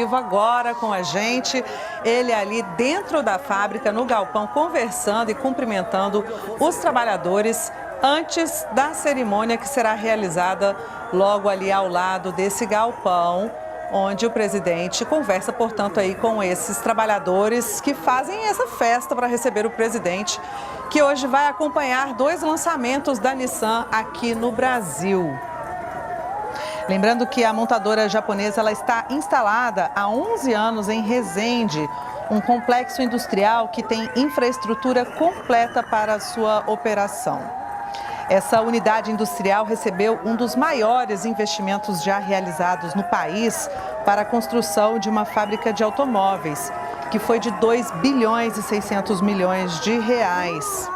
vivo agora com a gente. Ele ali dentro da fábrica, no galpão, conversando e cumprimentando os trabalhadores antes da cerimônia que será realizada logo ali ao lado desse galpão, onde o presidente conversa, portanto, aí com esses trabalhadores que fazem essa festa para receber o presidente, que hoje vai acompanhar 2 lançamentos da Nissan aqui no Brasil. Lembrando que a montadora japonesa ela está instalada há 11 anos em Resende, um complexo industrial que tem infraestrutura completa para a sua operação. Essa unidade industrial recebeu um dos maiores investimentos já realizados no país para a construção de uma fábrica de automóveis, que foi de 2 bilhões e 600 milhões de reais.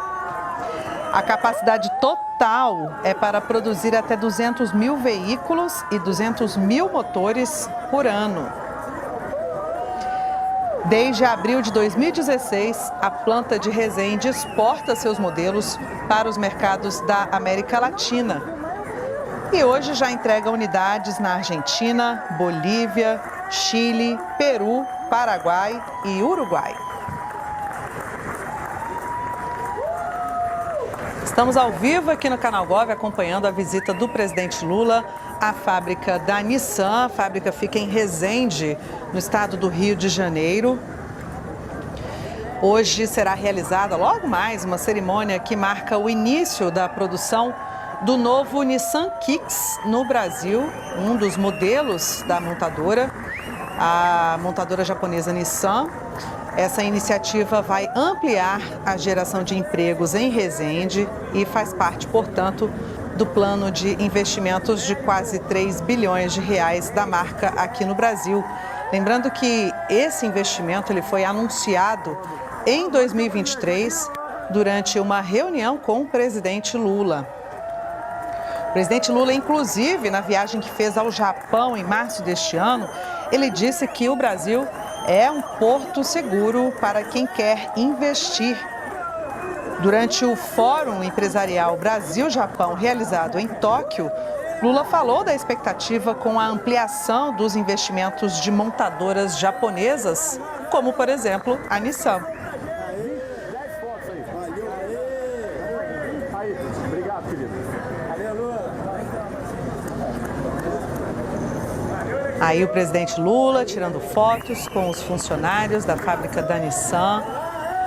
A capacidade total é para produzir até 200 mil veículos e 200 mil motores por ano. Desde abril de 2016, a planta de Resende exporta seus modelos para os mercados da América Latina. E hoje já entrega unidades na Argentina, Bolívia, Chile, Peru, Paraguai e Uruguai. Estamos ao vivo aqui no Canal Gov acompanhando a visita do presidente Lula à fábrica da Nissan. A fábrica fica em Resende, no estado do Rio de Janeiro. Hoje será realizada logo mais uma cerimônia que marca o início da produção do novo Nissan Kicks no Brasil, um dos modelos da montadora, a montadora japonesa Nissan. Essa iniciativa vai ampliar a geração de empregos em Resende e faz parte, portanto, do plano de investimentos de quase 3 bilhões de reais da marca aqui no Brasil. Lembrando que esse investimento ele foi anunciado em 2023 durante uma reunião com o presidente Lula. O presidente Lula, inclusive, na viagem que fez ao Japão em março deste ano, ele disse que o Brasil é um porto seguro para quem quer investir. Durante o Fórum Empresarial Brasil-Japão, realizado em Tóquio, Lula falou da expectativa com a ampliação dos investimentos de montadoras japonesas, como, por exemplo, a Nissan. Obrigado, querido. Aí o presidente Lula tirando fotos com os funcionários da fábrica da Nissan,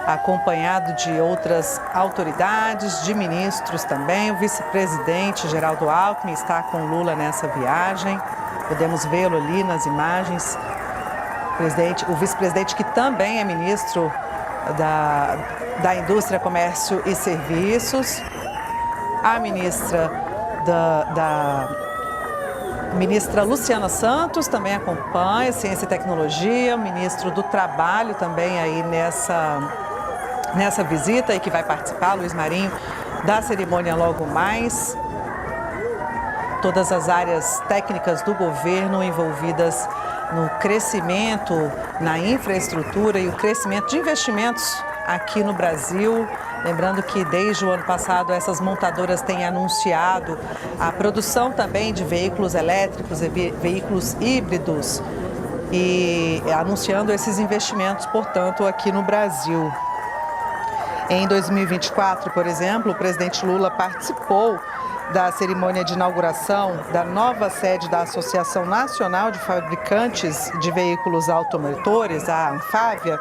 acompanhado de outras autoridades, de ministros também. O vice-presidente Geraldo Alckmin está com Lula nessa viagem. Podemos vê-lo ali nas imagens. O vice-presidente que também é ministro da Indústria, Comércio e Serviços. A ministra Ministra Luciana Santos também acompanha Ciência e Tecnologia, o ministro do Trabalho também aí nessa visita e que vai participar, Luiz Marinho, da cerimônia logo mais. Todas as áreas técnicas do governo envolvidas no crescimento, na infraestrutura e o crescimento de investimentos aqui no Brasil. Lembrando que desde o ano passado essas montadoras têm anunciado a produção também de veículos elétricos e veículos híbridos e anunciando esses investimentos, portanto, aqui no Brasil. Em 2024, por exemplo, o presidente Lula participou da cerimônia de inauguração da nova sede da Associação Nacional de Fabricantes de Veículos Automotores, a Anfávia,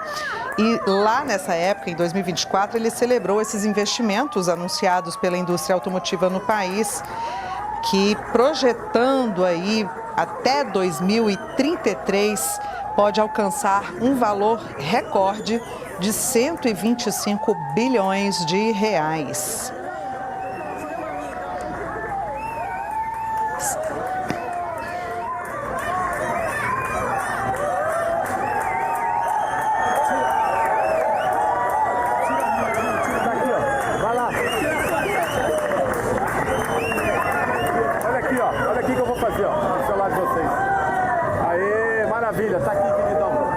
e lá nessa época, em 2024, ele celebrou esses investimentos anunciados pela indústria automotiva no país, que projetando aí até 2033 pode alcançar um valor recorde de 125 bilhões de reais. Olha aqui que eu vou fazer, ó, no celular de vocês. Aê, maravilha, tá aqui, queridão.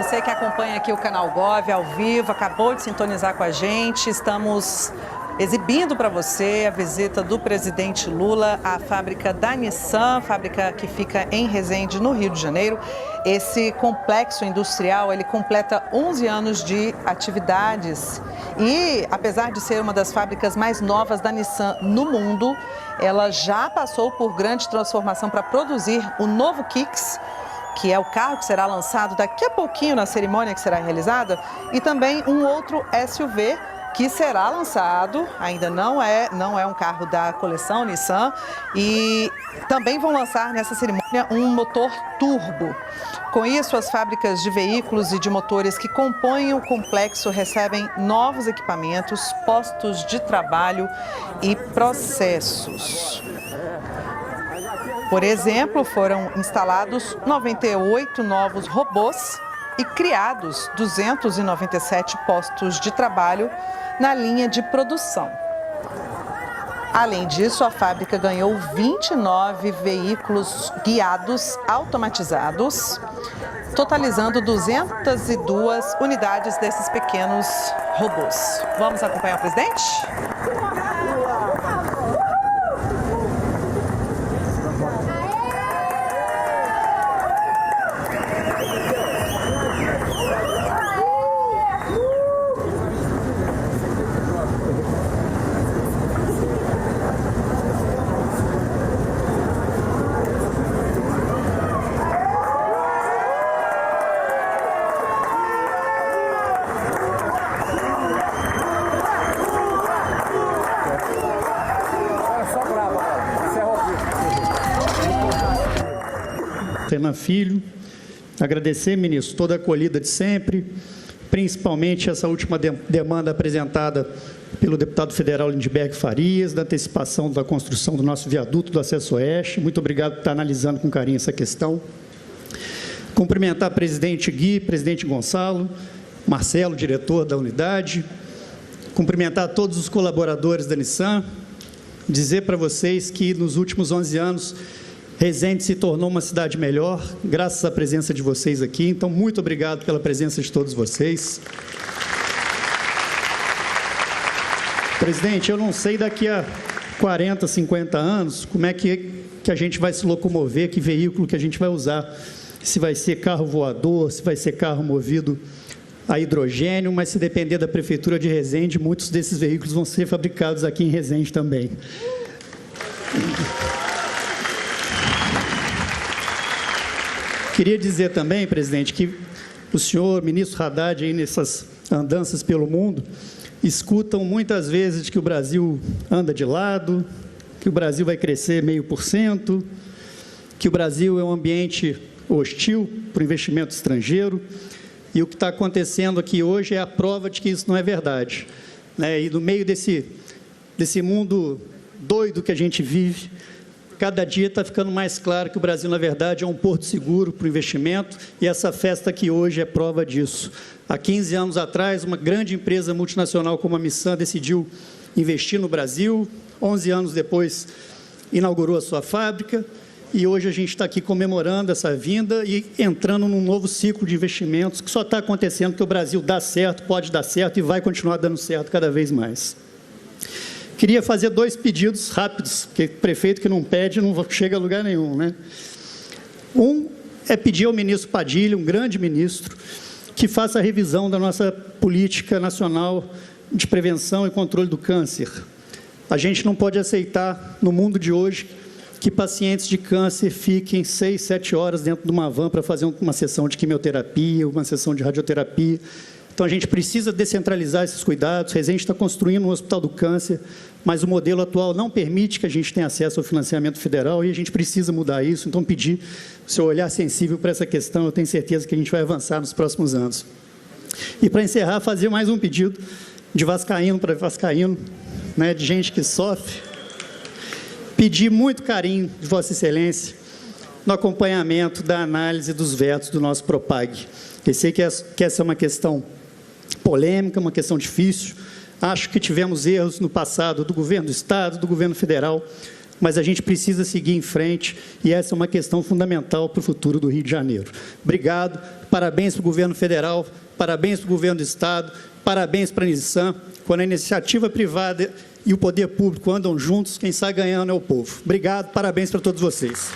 Você que acompanha aqui o canal Gov ao vivo, acabou de sintonizar com a gente, estamos exibindo para você a visita do presidente Lula à fábrica da Nissan, fábrica que fica em Resende, no Rio de Janeiro. Esse complexo industrial, ele completa 11 anos de atividades e, apesar de ser uma das fábricas mais novas da Nissan no mundo, ela já passou por grande transformação para produzir o novo Kicks, que é o carro que será lançado daqui a pouquinho na cerimônia que será realizada, e também um outro SUV que será lançado, ainda não é um carro da coleção Nissan, e também vão lançar nessa cerimônia um motor turbo. Com isso, as fábricas de veículos e de motores que compõem o complexo recebem novos equipamentos, postos de trabalho e processos. Por exemplo, foram instalados 98 novos robôs e criados 297 postos de trabalho na linha de produção. Além disso, a fábrica ganhou 29 veículos guiados automatizados, totalizando 202 unidades desses pequenos robôs. Vamos acompanhar o presidente? Renan Filho, agradecer, ministro, toda a acolhida de sempre, principalmente essa última demanda apresentada pelo deputado federal Lindbergh Farias, da antecipação da construção do nosso viaduto do acesso oeste. Muito obrigado por estar analisando com carinho essa questão. Cumprimentar o presidente Gui, presidente Gonçalo, Marcelo, diretor da unidade. Cumprimentar todos os colaboradores da Nissan. Dizer para vocês que nos últimos 11 anos, Resende se tornou uma cidade melhor, graças à presença de vocês aqui. Então, muito obrigado pela presença de todos vocês. Presidente, eu não sei daqui a 40, 50 anos como é que a gente vai se locomover, que veículo que a gente vai usar. Se vai ser carro voador, se vai ser carro movido a hidrogênio, mas se depender da Prefeitura de Resende, muitos desses veículos vão ser fabricados aqui em Resende também. Queria dizer também, presidente, que o senhor, ministro Haddad, aí nessas andanças pelo mundo, escutam muitas vezes que o Brasil anda de lado, que o Brasil vai crescer 0,5%, que o Brasil é um ambiente hostil para o investimento estrangeiro, e o que está acontecendo aqui hoje é a prova de que isso não é verdade, né? E no meio desse mundo doido que a gente vive, cada dia está ficando mais claro que o Brasil, na verdade, é um porto seguro para o investimento, e essa festa aqui hoje é prova disso. Há 15 anos atrás, uma grande empresa multinacional como a Nissan decidiu investir no Brasil. 11 anos depois, inaugurou a sua fábrica, e hoje a gente está aqui comemorando essa vinda e entrando num novo ciclo de investimentos que só está acontecendo porque o Brasil dá certo, pode dar certo e vai continuar dando certo cada vez mais. Queria fazer 2 pedidos rápidos, porque prefeito que não pede não chega a lugar nenhum, né? Um é pedir ao ministro Padilha, um grande ministro, que faça a revisão da nossa política nacional de prevenção e controle do câncer. A gente não pode aceitar, no mundo de hoje, que pacientes de câncer fiquem 6, 7 horas dentro de uma van para fazer uma sessão de quimioterapia, uma sessão de radioterapia. Então, a gente precisa descentralizar esses cuidados. Resende está construindo um hospital do câncer, mas o modelo atual não permite que a gente tenha acesso ao financiamento federal e a gente precisa mudar isso. Então, pedir o seu olhar sensível para essa questão, eu tenho certeza que a gente vai avançar nos próximos anos. E, para encerrar, fazer mais um pedido de vascaíno para vascaíno, né, de gente que sofre. Pedir muito carinho de Vossa Excelência no acompanhamento da análise dos vetos do nosso Propag. Eu sei que essa é uma questão polêmica, uma questão difícil. Acho que tivemos erros no passado do governo do Estado, do governo federal, mas a gente precisa seguir em frente e essa é uma questão fundamental para o futuro do Rio de Janeiro. Obrigado, parabéns para o governo federal, parabéns para o governo do Estado, parabéns para a Nissan. Quando a iniciativa privada e o poder público andam juntos, quem sai ganhando é o povo. Obrigado, parabéns para todos vocês.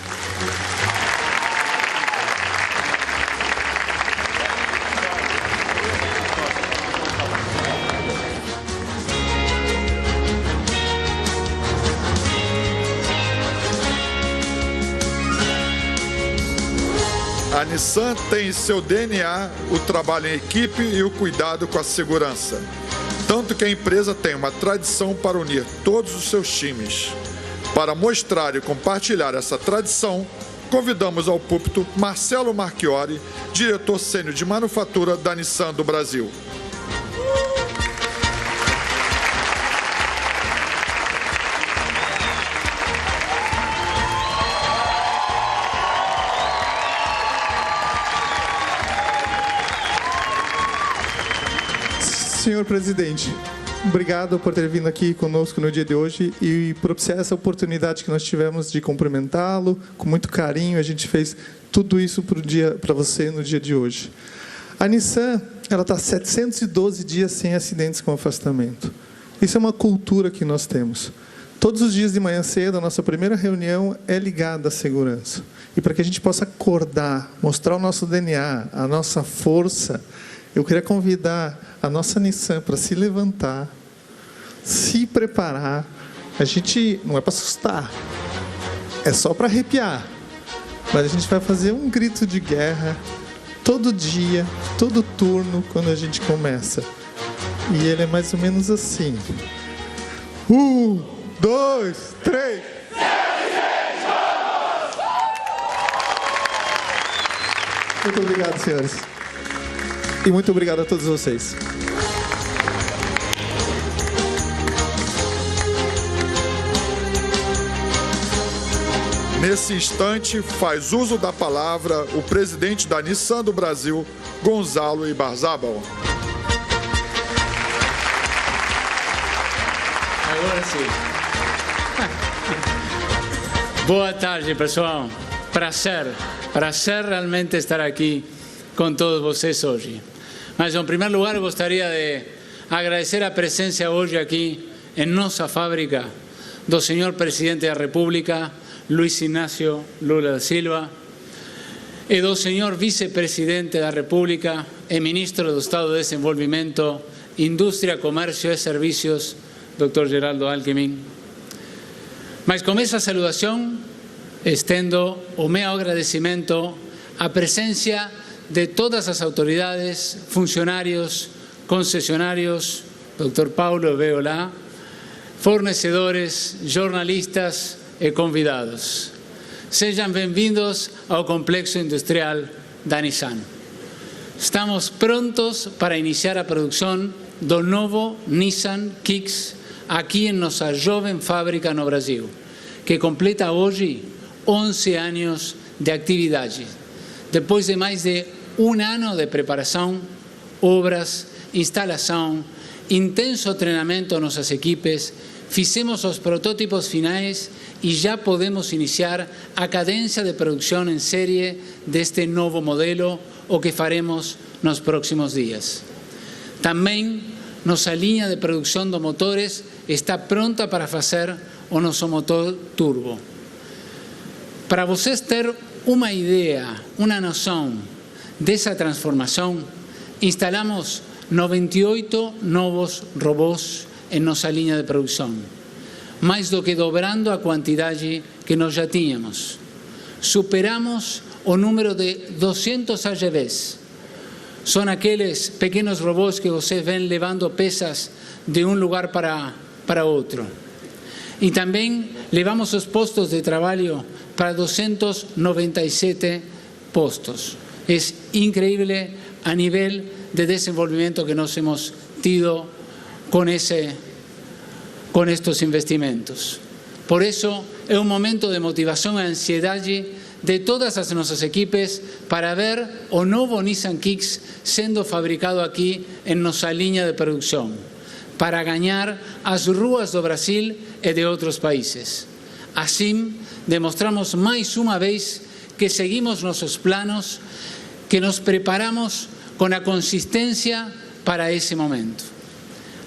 A Nissan tem em seu DNA o trabalho em equipe e o cuidado com a segurança. Tanto que a empresa tem uma tradição para unir todos os seus times. Para mostrar e compartilhar essa tradição, convidamos ao púlpito Marcelo Marchiori, diretor sênior de manufatura da Nissan do Brasil. Senhor presidente, obrigado por ter vindo aqui conosco no dia de hoje e propiciar essa oportunidade que nós tivemos de cumprimentá-lo com muito carinho. A gente fez tudo isso para você no dia de hoje. A Nissan, ela está 712 dias sem acidentes com afastamento. Isso é uma cultura que nós temos. Todos os dias de manhã cedo, a nossa primeira reunião é ligada à segurança. E para que a gente possa acordar, mostrar o nosso DNA, a nossa força, eu queria convidar a nossa Nissan para se levantar, se preparar. A gente não é para assustar, é só para arrepiar. Mas a gente vai fazer um grito de guerra todo dia, todo turno, quando a gente começa. E ele é mais ou menos assim. 1, 2, 3. Muito obrigado, senhores. E muito obrigado a todos vocês. Nesse instante, faz uso da palavra o presidente da Nissan do Brasil, Gonzalo Ibarzabal. Agora sim. Boa tarde, pessoal. Prazer realmente estar aqui com todos vocês hoje. Mas, em primeiro lugar, eu gostaria de agradecer a presença hoje aqui em nossa fábrica do senhor presidente da República, Luiz Inácio Lula da Silva, e do senhor vice-presidente da República e ministro do Estado de Desenvolvimento, Indústria, Comércio e Serviços, Dr. Geraldo Alckmin. Mas com essa saudação, estendo o meu agradecimento à presença de todas as autoridades, funcionários, concessionários, Dr. Paulo, veo lá, fornecedores, jornalistas e convidados. Sejam bem-vindos ao complexo industrial da Nissan. Estamos prontos para iniciar a produção do novo Nissan Kicks aqui em nossa jovem fábrica no Brasil, que completa hoje 11 anos de atividade. Depois de mais de um ano de preparação, obras, instalação, intenso treinamento a nossas equipes, fizemos os protótipos finais e já podemos iniciar a cadência de produção em série deste novo modelo, o que faremos nos próximos dias. Também nossa linha de produção de motores está pronta para fazer o nosso motor turbo. Para vocês ter uma ideia, uma noção dessa transformação, instalamos 98 novos robôs em nossa linha de produção, mais do que dobrando a quantidade que nós já tínhamos. Superamos o número de 200 AGVs. São aqueles pequenos robôs que vocês vêm levando peças de um lugar para outro. E também levamos os postos de trabalho para 297 postos. É incrível a nível de desenvolvimento que nós hemos tido com estes investimentos. Por isso, é um momento de motivação e ansiedade de todas as nossas equipes para ver o novo Nissan Kicks sendo fabricado aqui em nossa linha de produção, para ganhar as ruas do Brasil e de outros países. Assim, demonstramos mais uma vez que seguimos nossos planos, que nos preparamos com a consistência para esse momento.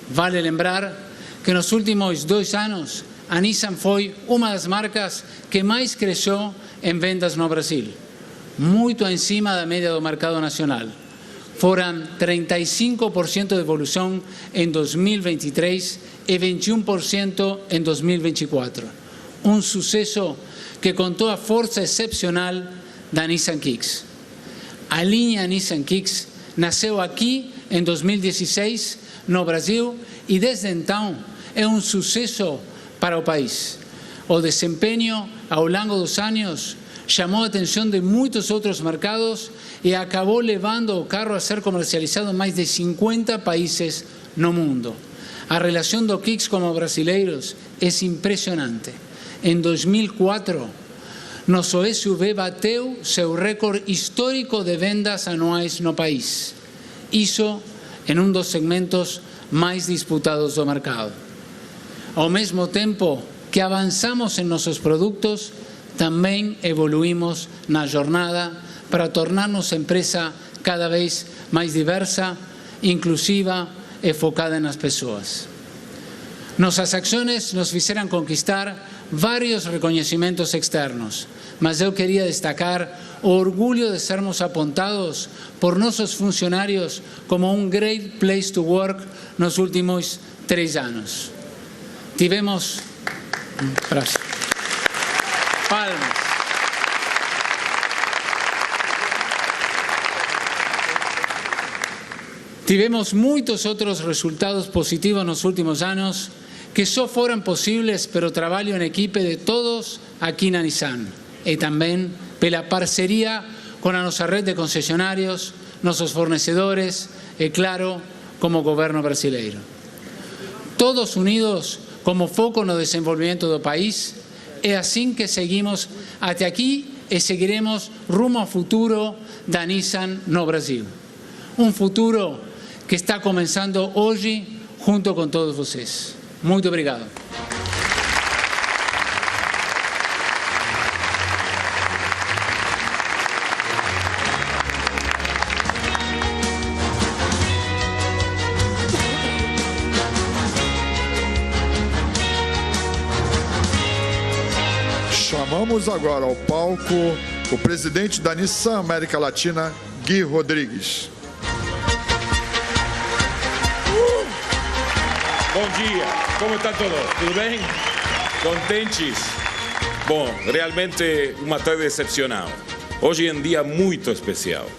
Vale lembrar que nos últimos 2 anos, a Nissan foi uma das marcas que mais cresceu em vendas no Brasil, muito acima da média do mercado nacional. Foram 35% de evolução em 2023 e 21% em 2024. Um sucesso que contou a força excepcional da Nissan Kicks. A linha Nissan Kicks nasceu aqui em 2016, no Brasil, e desde então é um sucesso para o país. O desempenho ao longo dos anos chamou a atenção de muitos outros mercados e acabou levando o carro a ser comercializado em mais de 50 países no mundo. A relação do Kicks com os brasileiros é impressionante. Em 2004, nosso SUV bateu seu recorde histórico de vendas anuais no país. Isso em um dos segmentos mais disputados do mercado. Ao mesmo tempo que avançamos em nossos produtos, também evoluímos na jornada para tornar-nos empresa cada vez mais diversa, inclusiva e focada nas pessoas. Nossas ações nos fizeram conquistar vários reconhecimentos externos, mas eu queria destacar o orgulho de sermos apontados por nossos funcionários como um Great Place to Work nos últimos 3 anos. Tivemos... Palmas. Tivemos muitos outros resultados positivos nos últimos anos que só foram possíveis pelo trabalho em equipe de todos aqui na Nissan e também pela parceria com a nossa rede de concessionários, nossos fornecedores e, claro, como governo brasileiro. Todos unidos como foco no desenvolvimento do país. É assim que seguimos até aqui e seguiremos rumo ao futuro da Nissan no Brasil. Um futuro que está começando hoje junto com todos vocês. Muito obrigado. Chamamos agora ao palco o presidente da Nissan América Latina, Gui Rodrigues. Bom dia, como está tudo? Tudo bem? Contentes? Bom, realmente uma tarde excepcional. Hoje é um dia muito especial.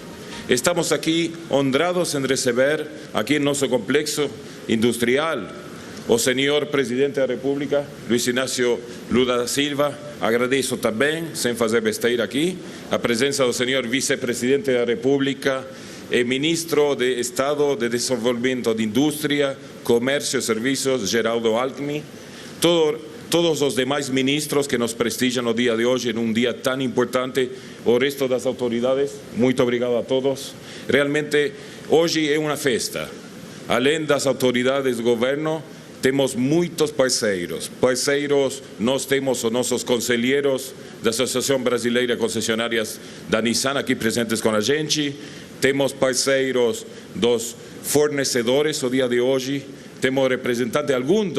Estamos aqui honrados em receber aqui em nosso complexo industrial o senhor presidente da República, Luiz Inácio Lula da Silva. Agradeço também, sem fazer besteira aqui, a presença do senhor vice-presidente da República e ministro de Estado de Desenvolvimento de Indústria, Comércio e Serviços, Geraldo Alckmin, todos os demais ministros que nos prestigiam no dia de hoje, em um dia tão importante, o resto das autoridades, muito obrigado a todos. Realmente, hoje é uma festa. Além das autoridades do governo, temos muitos parceiros. Nós temos os nossos conselheiros da Associação Brasileira de Concessionárias da Nissan aqui presentes com a gente. Temos parceiros dos fornecedores o dia de hoje. Temos representantes, alguns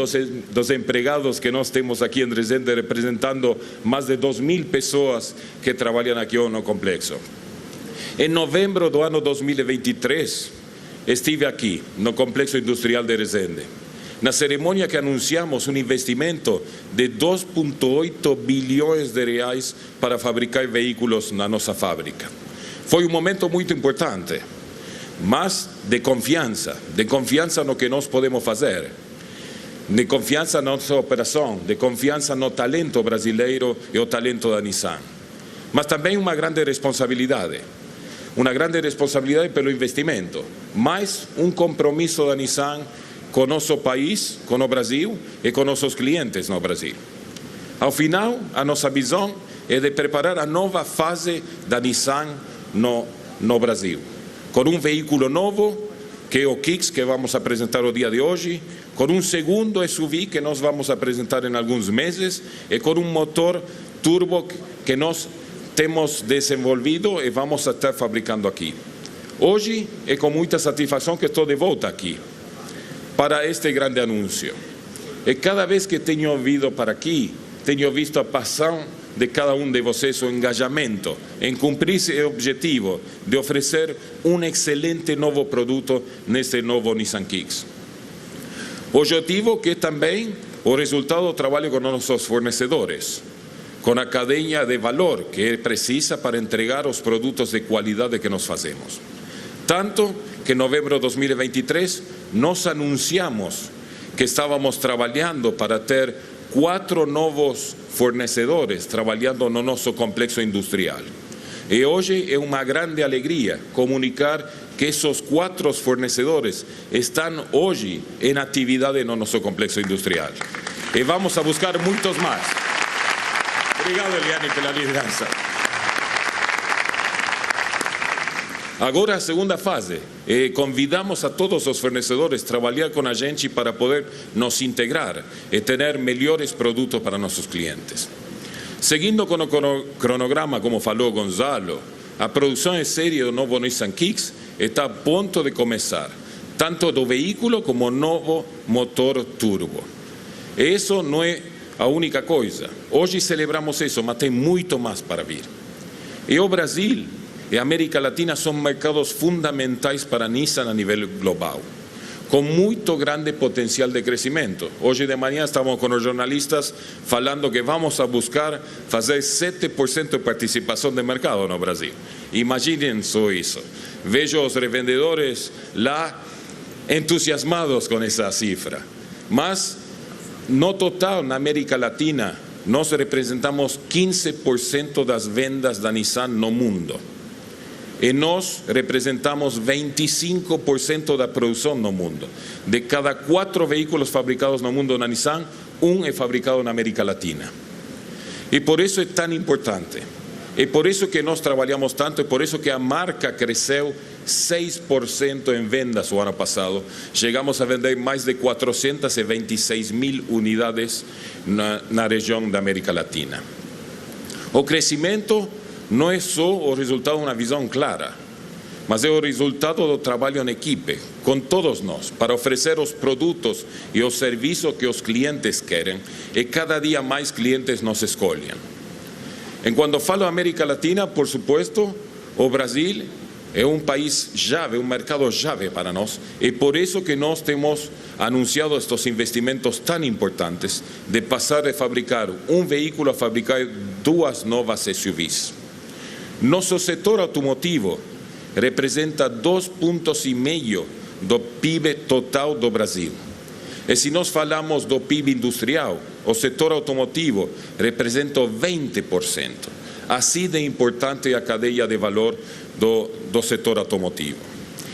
dos empregados que nós temos aqui em Resende, representando mais de 2.000 pessoas que trabalham aqui no complexo. Em novembro do ano 2023, estive aqui no Complexo Industrial de Resende, na cerimônia que anunciamos um investimento de 2,8 bilhões de reais para fabricar veículos na nossa fábrica. Foi um momento muito importante, mas de confiança no que nós podemos fazer, de confiança na nossa operação, de confiança no talento brasileiro e o talento da Nissan. Mas também uma grande responsabilidade pelo investimento, mais um compromisso da Nissan com o nosso país, com o Brasil e com nossos clientes no Brasil. Ao final, a nossa visão é de preparar a nova fase da Nissan no Brasil, com um veículo novo, que é o Kicks, que vamos apresentar o dia de hoje, com um segundo SUV que nós vamos apresentar em alguns meses e com um motor turbo que nós temos desenvolvido e vamos estar fabricando aqui. Hoje é com muita satisfação que estou de volta aqui para este grande anúncio. E cada vez que tenho vindo para aqui, tenho visto a paixão de cada um de vocês, o engajamento em cumprir esse objetivo de oferecer um excelente novo produto neste novo Nissan Kicks. Objetivo que é também o resultado do trabalho com nossos fornecedores, com a cadeia de valor que é precisa para entregar os produtos de qualidade que nós fazemos. Tanto que em novembro de 2023 nós anunciamos que estávamos trabalhando para ter 4 novos fornecedores trabalhando no nosso complexo industrial. E hoje é uma grande alegria comunicar que esses 4 fornecedores estão hoje em atividade no nosso complexo industrial. E vamos a buscar muitos mais. Obrigado, Eliane, pela liderança. Agora a segunda fase, convidamos a todos os fornecedores a trabalhar com a gente para poder nos integrar e ter melhores produtos para nossos clientes. Seguindo com o cronograma, como falou Gonzalo, a produção em série do novo Nissan Kicks está a ponto de começar, tanto do veículo como o novo motor turbo. E isso não é a única coisa. Hoje celebramos isso, mas tem muito mais para vir. E o Brasil e a América Latina são mercados fundamentais para a Nissan a nível global, com muito grande potencial de crescimento. Hoje de manhã estamos com os jornalistas falando que vamos a buscar fazer 7% de participação de mercado no Brasil. Imaginem só isso. Vejo os revendedores lá entusiasmados com essa cifra. Mas, no total, na América Latina, nós representamos 15% das vendas da Nissan no mundo. E nós representamos 25% da produção no mundo. De cada 4 veículos fabricados no mundo na Nissan, um é fabricado na América Latina. E por isso é tão importante. É por isso que nós trabalhamos tanto, é por isso que a marca cresceu 6% em vendas o ano passado. Chegamos a vender mais de 426 mil unidades na região da América Latina. O crescimento não é só o resultado de uma visão clara, mas é o resultado do trabalho em equipe, com todos nós, para oferecer os produtos e os serviços que os clientes querem, e cada dia mais clientes nos escolhem. Quando falo América Latina, por supuesto, o Brasil é um país chave, um mercado chave para nós, e por isso que nós temos anunciado estes investimentos tão importantes de passar de fabricar um veículo a fabricar 2 novas SUVs. Nosso setor automotivo representa 2,5% do PIB total do Brasil. E se nós falamos do PIB industrial, o setor automotivo representa 20%. Assim de importante é a cadeia de valor do setor automotivo.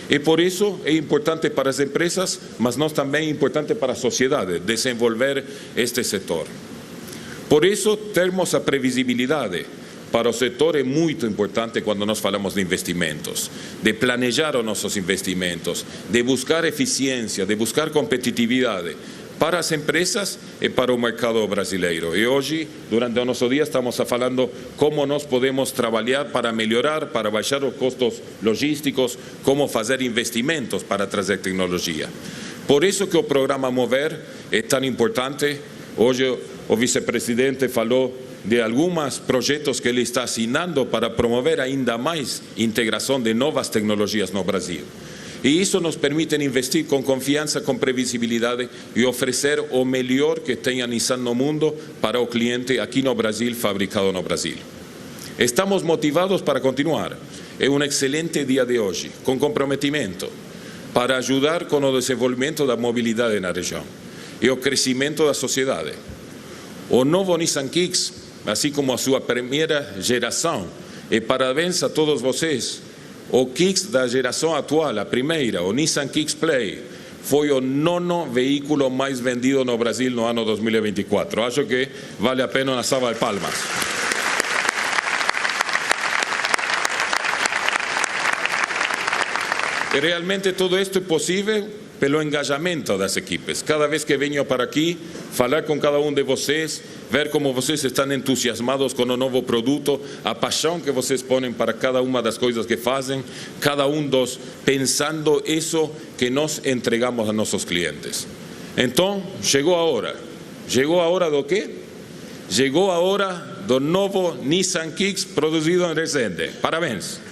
E por isso é importante para as empresas, mas nós também é importante para a sociedade desenvolver este setor. Por isso, termos a previsibilidade para o setor é muito importante quando nós falamos de investimentos, de planejar os nossos investimentos, de buscar eficiência, de buscar competitividade para as empresas e para o mercado brasileiro. E hoje, durante o nosso dia, estamos falando como nós podemos trabalhar para melhorar, para baixar os custos logísticos, como fazer investimentos para trazer tecnologia. Por isso que o programa Mover é tão importante. Hoje o vice-presidente falou de alguns projetos que ele está assinando para promover ainda mais integração de novas tecnologias no Brasil. E isso nos permite investir com confiança, com previsibilidade e oferecer o melhor que tem a Nissan no mundo para o cliente aqui no Brasil, fabricado no Brasil. Estamos motivados para continuar. É um excelente dia de hoje, com comprometimento, para ajudar com o desenvolvimento da mobilidade na região e o crescimento da sociedade. O novo Nissan Kicks, assim como a sua primeira geração, e parabéns a todos vocês, o Kicks da geração atual, a primeira, o Nissan Kicks Play, foi o 9º veículo mais vendido no Brasil no ano 2024. Acho que vale a pena uma salva de palmas. E realmente tudo isto é possível pelo engajamento das equipes. Cada vez que venho para aqui, falar com cada um de vocês, ver como vocês estão entusiasmados com o novo produto, a paixão que vocês põem para cada uma das coisas que fazem, cada um dos pensando isso que nós entregamos a nossos clientes. Então, chegou a hora. Chegou a hora do quê? Chegou a hora do novo Nissan Kicks produzido em Resende. Parabéns!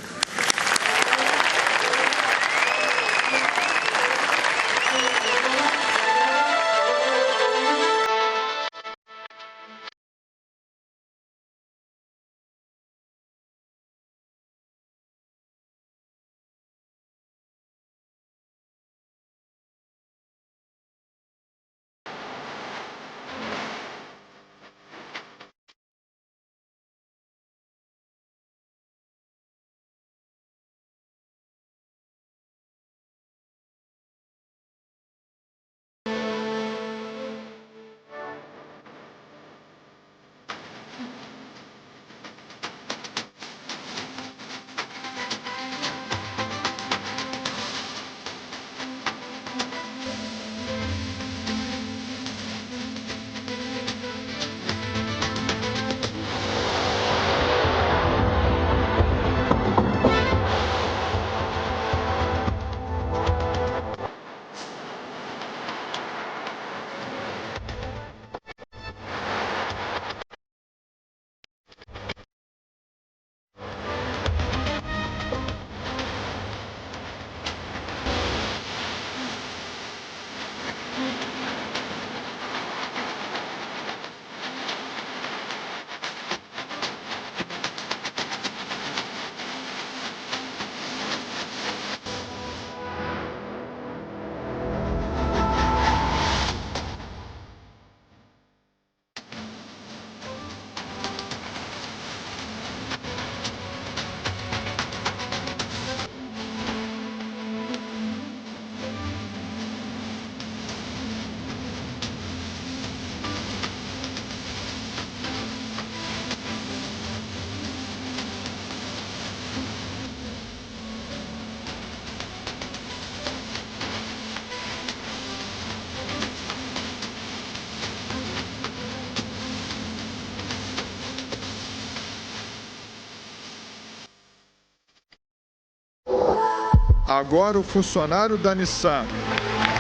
Agora o funcionário da Nissan,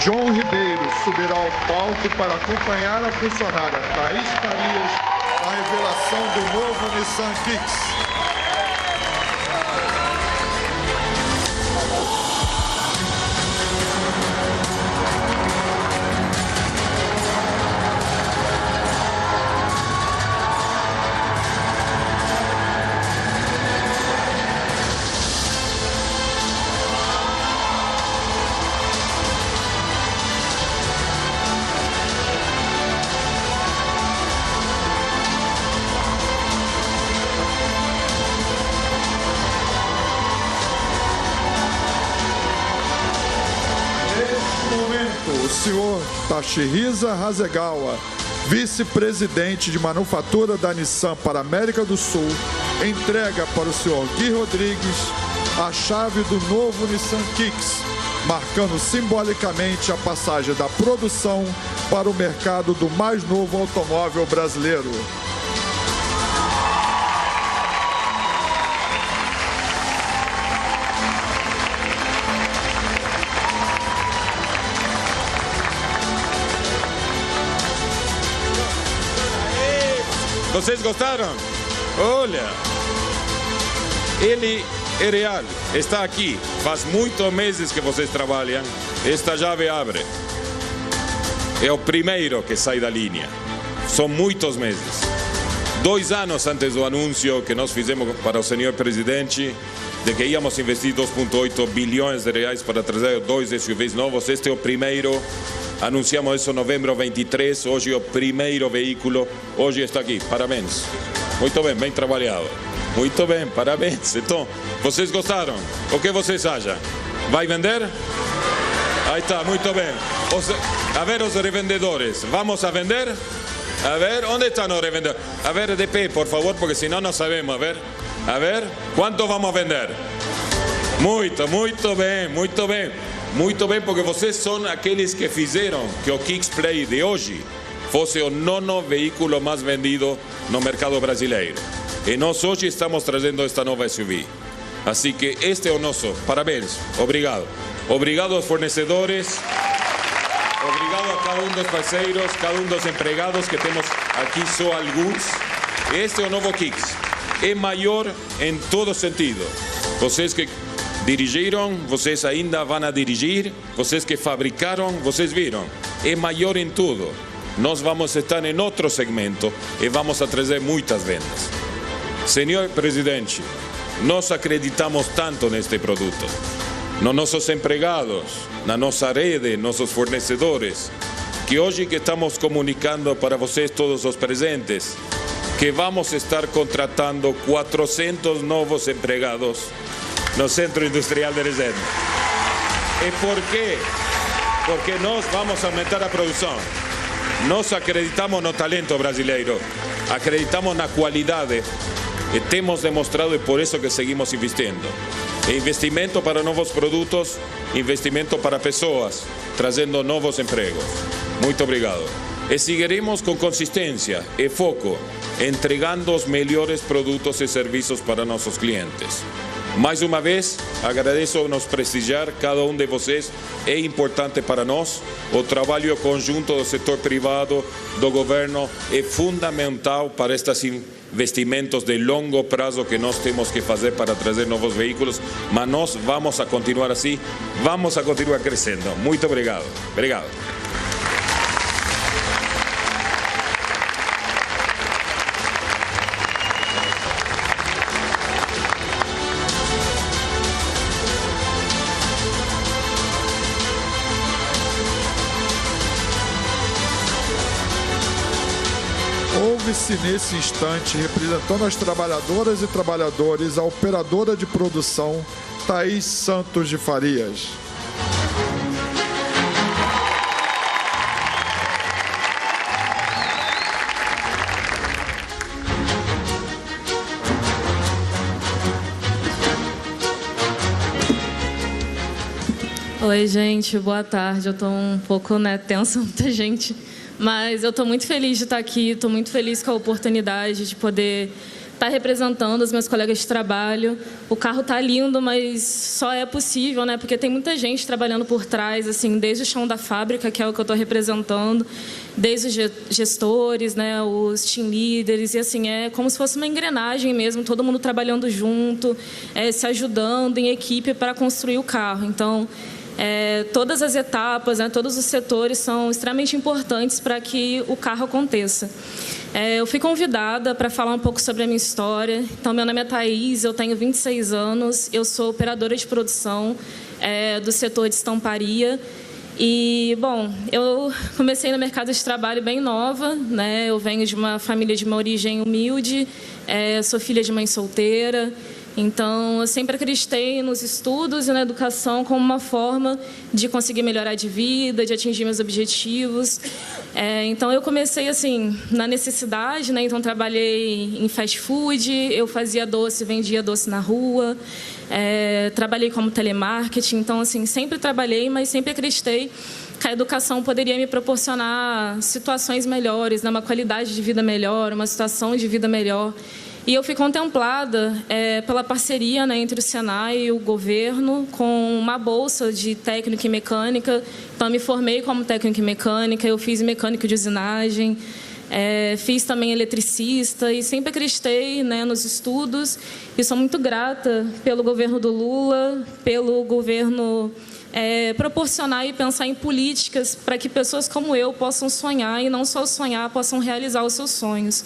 John Ribeiro, subirá ao palco para acompanhar a funcionária Thaís Farias a revelação do novo Nissan Kicks. O senhor Tashihisa Hasegawa, vice-presidente de manufatura da Nissan para a América do Sul, entrega para o senhor Gui Rodrigues a chave do novo Nissan Kicks, marcando simbolicamente a passagem da produção para o mercado do mais novo automóvel brasileiro. Vocês gostaram? Olha, ele é real, está aqui. Faz muitos meses que vocês trabalham. Esta chave abre. É o primeiro que sai da linha. São muitos meses. 2 anos antes do anúncio que nós fizemos para o senhor presidente de que íamos investir 2,8 bilhões de reais para trazer 2 SUVs novos, este é o primeiro. Anunciamos isso em novembro 23, hoje é o primeiro veículo, hoje está aqui, parabéns. Muito bem, bem trabalhado. Muito bem, parabéns. Então, vocês gostaram? O que vocês acham? Vai vender? Aí está, muito bem. A ver os revendedores, vamos a vender? A ver, onde estão os revendedores? A ver, de pé, por favor, porque senão não sabemos, a ver, quanto vamos a vender? Muito bem, muito bem. Muito bem, porque vocês são aqueles que fizeram que o Kicks Play de hoje fosse o 9º veículo mais vendido no mercado brasileiro. E nós hoje estamos trazendo esta nova SUV. Assim que este é o nosso. Parabéns. Obrigado. Obrigado aos fornecedores. Obrigado a cada dos parceiros, cada dos empregados, que temos aqui só alguns. Este é o novo Kicks. É maior em todo sentido. Vocês que dirigiram, vocês ainda vão a dirigir, vocês que fabricaram, vocês viram. É maior em tudo. Nós vamos estar em outro segmento e vamos a trazer muitas vendas. Senhor Presidente, nós acreditamos tanto neste produto. Nos nossos empregados, na nossa rede, nossos fornecedores, que hoje que estamos comunicando para vocês todos os presentes, que vamos estar contratando 400 novos empregados no Centro Industrial de Resende. E por quê? Porque nós vamos aumentar a produção. Nós acreditamos no talento brasileiro, acreditamos na qualidade e temos demonstrado, e por isso que seguimos investindo. Investimento para novos produtos, investimento para pessoas, trazendo novos empregos. Muito obrigado. E seguiremos com consistência e foco, entregando os melhores produtos e serviços para nossos clientes. Mais uma vez, agradeço nos prestigiar cada um de vocês. É importante para nós. O trabalho conjunto do setor privado, do governo, é fundamental para estes investimentos de longo prazo que nós temos que fazer para trazer novos veículos. Mas nós vamos a continuar assim, vamos a continuar crescendo. Muito obrigado. Obrigado. Ouve-se nesse instante, representando as trabalhadoras e trabalhadores, a operadora de produção Thaís Santos de Farias. Oi, gente, boa tarde. Eu estou um pouco tensa, muita gente. Mas eu estou muito feliz de estar aqui, estou muito feliz com a oportunidade de poder estar representando os meus colegas de trabalho. O carro está lindo, mas só é possível, porque tem muita gente trabalhando por trás, assim, desde o chão da fábrica, que é o que eu estou representando, desde os gestores, os team leaders, e assim, é como se fosse uma engrenagem mesmo, todo mundo trabalhando junto, se ajudando em equipe para construir o carro. Então, todas as etapas, todos os setores são extremamente importantes para que o carro aconteça. Eu fui convidada para falar um pouco sobre a minha história. Então, meu nome é Thaís, eu tenho 26 anos, eu sou operadora de produção do setor de estamparia. E, bom, eu comecei no mercado de trabalho bem nova, Eu venho de uma família de uma origem humilde, sou filha de mãe solteira. Então, eu sempre acreditei nos estudos e na educação como uma forma de conseguir melhorar de vida, de atingir meus objetivos. Então, eu comecei assim na necessidade, Então, trabalhei em fast food, eu fazia doce, vendia doce na rua, trabalhei como telemarketing. Então, assim, sempre trabalhei, mas sempre acreditei que a educação poderia me proporcionar situações melhores, uma qualidade de vida melhor, uma situação de vida melhor. E eu fui contemplada pela parceria entre o Senai e o governo com uma bolsa de técnico em mecânica. Então, eu me formei como técnico em mecânica, eu fiz mecânico de usinagem, fiz também eletricista e sempre acreditei nos estudos. E sou muito grata pelo governo do Lula, pelo governo proporcionar e pensar em políticas para que pessoas como eu possam sonhar e não só sonhar, possam realizar os seus sonhos.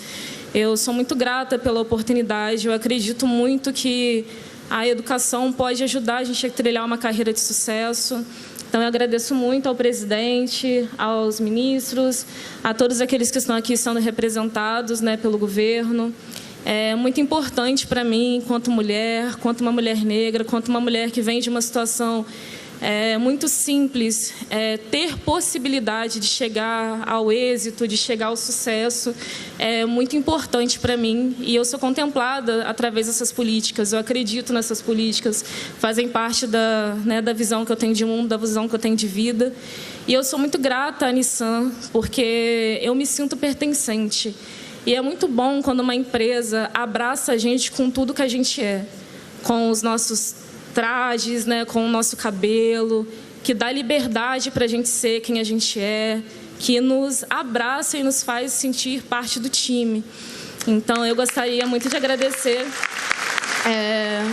Eu sou muito grata pela oportunidade, eu acredito muito que a educação pode ajudar a gente a trilhar uma carreira de sucesso. Então, eu agradeço muito ao presidente, aos ministros, a todos aqueles que estão aqui sendo representados pelo governo. É muito importante para mim, enquanto mulher, quanto uma mulher negra, quanto uma mulher que vem de uma situação é muito simples, ter possibilidade de chegar ao êxito, de chegar ao sucesso, é muito importante para mim, e eu sou contemplada através dessas políticas, eu acredito nessas políticas, fazem parte da visão que eu tenho de mundo, da visão que eu tenho de vida, e eu sou muito grata à Nissan, porque eu me sinto pertencente, e é muito bom quando uma empresa abraça a gente com tudo que a gente é, com os nossos trajes, com o nosso cabelo, que dá liberdade para a gente ser quem a gente é, que nos abraça e nos faz sentir parte do time. Então, eu gostaria muito de agradecer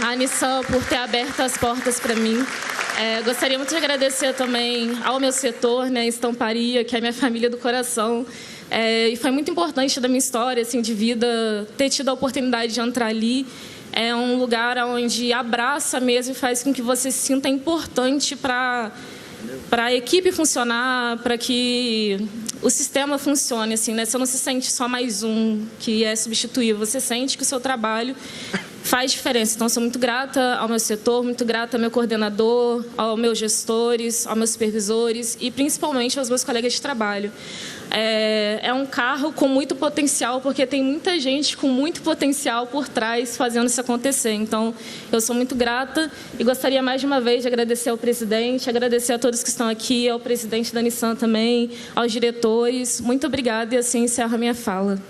a Nissan por ter aberto as portas para mim. Gostaria muito de agradecer também ao meu setor, Estamparia, que é a minha família do coração. E foi muito importante da minha história assim, de vida ter tido a oportunidade de entrar ali. É um lugar onde abraça mesmo e faz com que você se sinta importante para a equipe funcionar, para que o sistema funcione. Assim, Você não se sente só mais um que é substituível, você sente que o seu trabalho faz diferença. Então, sou muito grata ao meu setor, muito grata ao meu coordenador, aos meus gestores, aos meus supervisores e, principalmente, aos meus colegas de trabalho. É um carro com muito potencial, porque tem muita gente com muito potencial por trás fazendo isso acontecer. Então, eu sou muito grata e gostaria mais de uma vez de agradecer ao presidente, agradecer a todos que estão aqui, ao presidente da Nissan também, aos diretores. Muito obrigada e assim encerro a minha fala.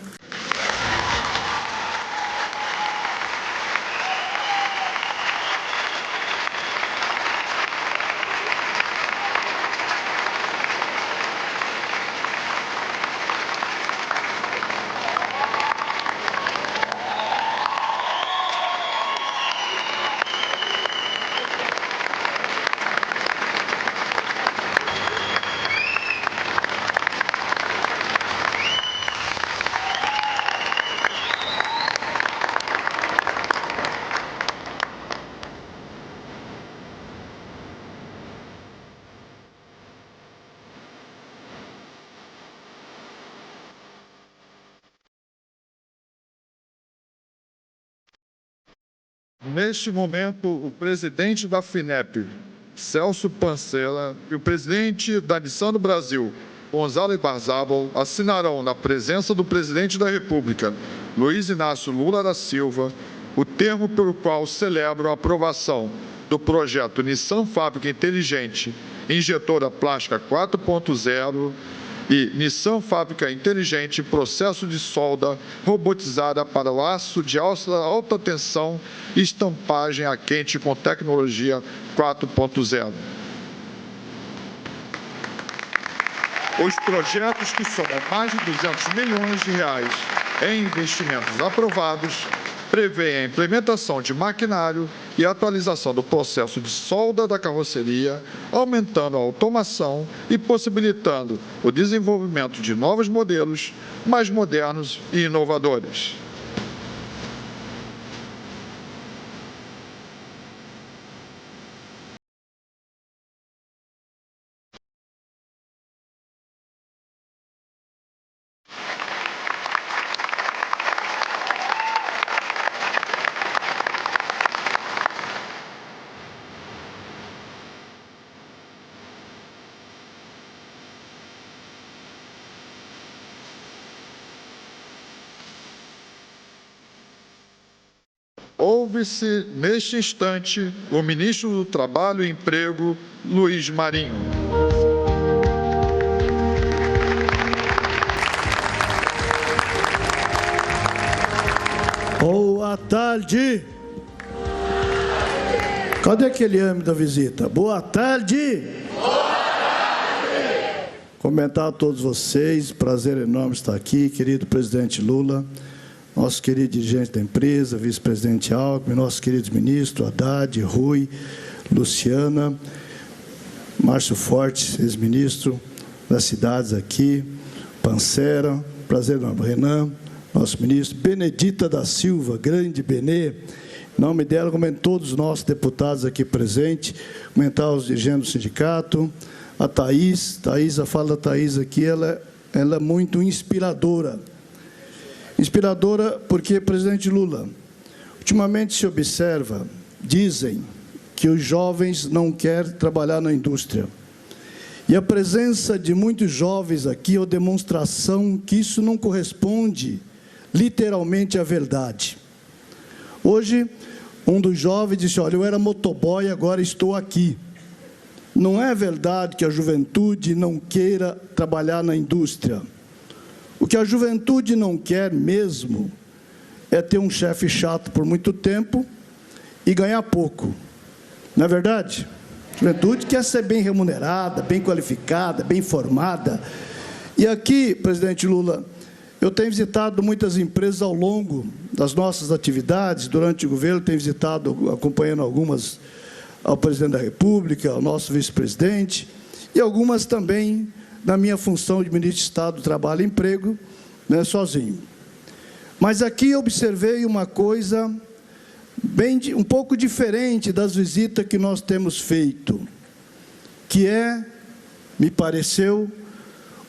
Neste momento, o presidente da FINEP, Celso Pancella, e o presidente da Nissan do Brasil, Gonzalo Ibarzábal, assinarão, na presença do presidente da República, Luiz Inácio Lula da Silva, o termo pelo qual celebram a aprovação do projeto Nissan Fábrica Inteligente, injetora plástica 4.0, e Nissan Fábrica Inteligente, processo de solda robotizada para o aço de alta tensão e estampagem a quente com tecnologia 4.0. Os projetos, que somam mais de 200 milhões de reais em investimentos aprovados, prevêem a implementação de maquinário e atualização do processo de solda da carroceria, aumentando a automação e possibilitando o desenvolvimento de novos modelos mais modernos e inovadores. Ouve-se, neste instante, o ministro do Trabalho e Emprego, Luiz Marinho. Boa tarde. Cadê aquele ame da visita? Boa tarde. Boa tarde. Comentar a todos vocês, prazer enorme estar aqui, querido presidente Lula, nosso querido dirigente da empresa, vice-presidente Alckmin, nossos queridos ministros, Haddad, Rui, Luciana, Márcio Fortes, ex-ministro das cidades aqui, Pancera, prazer enorme, Renan, nosso ministro, Benedita da Silva, grande Benê, em nome dela, como em todos os nossos deputados aqui presentes, comentar os dirigentes do sindicato, a Thaís, a fala da Thaís aqui, ela é muito inspiradora. Inspiradora porque, presidente Lula, ultimamente se observa, dizem, que os jovens não querem trabalhar na indústria. E a presença de muitos jovens aqui é uma demonstração que isso não corresponde literalmente à verdade. Hoje, um dos jovens disse, olha, eu era motoboy, agora estou aqui. Não é verdade que a juventude não queira trabalhar na indústria. O que a juventude não quer mesmo é ter um chefe chato por muito tempo e ganhar pouco. Não é verdade? A juventude quer ser bem remunerada, bem qualificada, bem formada. E aqui, presidente Lula, eu tenho visitado muitas empresas ao longo das nossas atividades, durante o governo, tenho visitado, acompanhando algumas ao presidente da República, ao nosso vice-presidente, e algumas também na minha função de ministro de Estado do Trabalho e Emprego, né, sozinho. Mas aqui eu observei uma coisa um pouco diferente das visitas que nós temos feito, que me pareceu,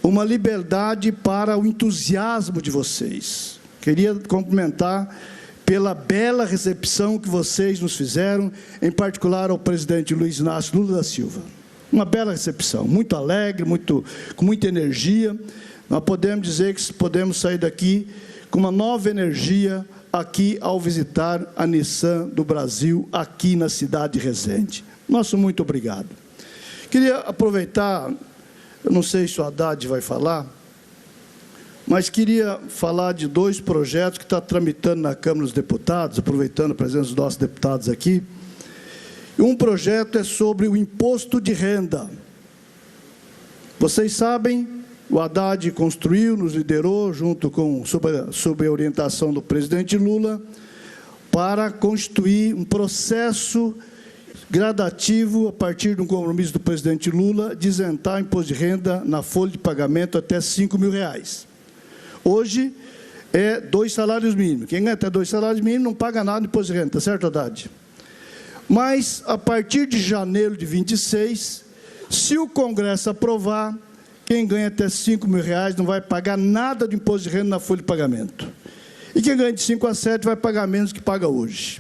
uma liberdade para o entusiasmo de vocês. Queria cumprimentar pela bela recepção que vocês nos fizeram, em particular ao presidente Luiz Inácio Lula da Silva. Uma bela recepção, muito alegre, com muita energia. Nós podemos dizer que podemos sair daqui com uma nova energia aqui ao visitar a Nissan do Brasil, aqui na cidade de Resende. Nosso muito obrigado. Queria aproveitar, eu não sei se o Haddad vai falar, mas queria falar de 2 projetos que está tramitando na Câmara dos Deputados, aproveitando a presença dos nossos deputados aqui. Um projeto é sobre o imposto de renda. Vocês sabem, o Haddad construiu, nos liderou, sob a orientação do presidente Lula, para constituir um processo gradativo, a partir de um compromisso do presidente Lula, de isentar o imposto de renda na folha de pagamento até R$5.000. Hoje, é 2 salários mínimos. Quem ganha até 2 salários mínimos não paga nada de imposto de renda, tá certo, Haddad? Mas, a partir de janeiro de 26, se o Congresso aprovar, quem ganha até R$5.000 não vai pagar nada de imposto de renda na folha de pagamento. E quem ganha de 5 a 7 vai pagar menos do que paga hoje.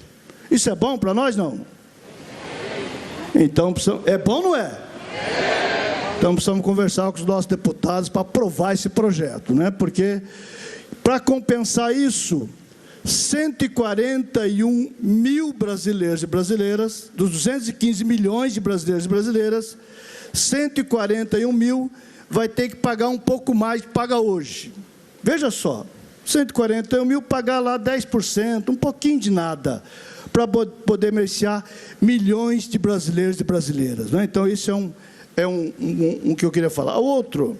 Isso é bom para nós, não? Então, é bom ou não é? Então, precisamos conversar com os nossos deputados para aprovar esse projeto, né? Porque, para compensar isso, 141 mil brasileiros e brasileiras, dos 215 milhões de brasileiros e brasileiras, 141 mil vai ter que pagar um pouco mais do que paga hoje. Veja só, 141 mil pagar lá 10%, um pouquinho de nada, para poder beneficiar milhões de brasileiros e brasileiras, né? Então, isso é um que eu queria falar. O outro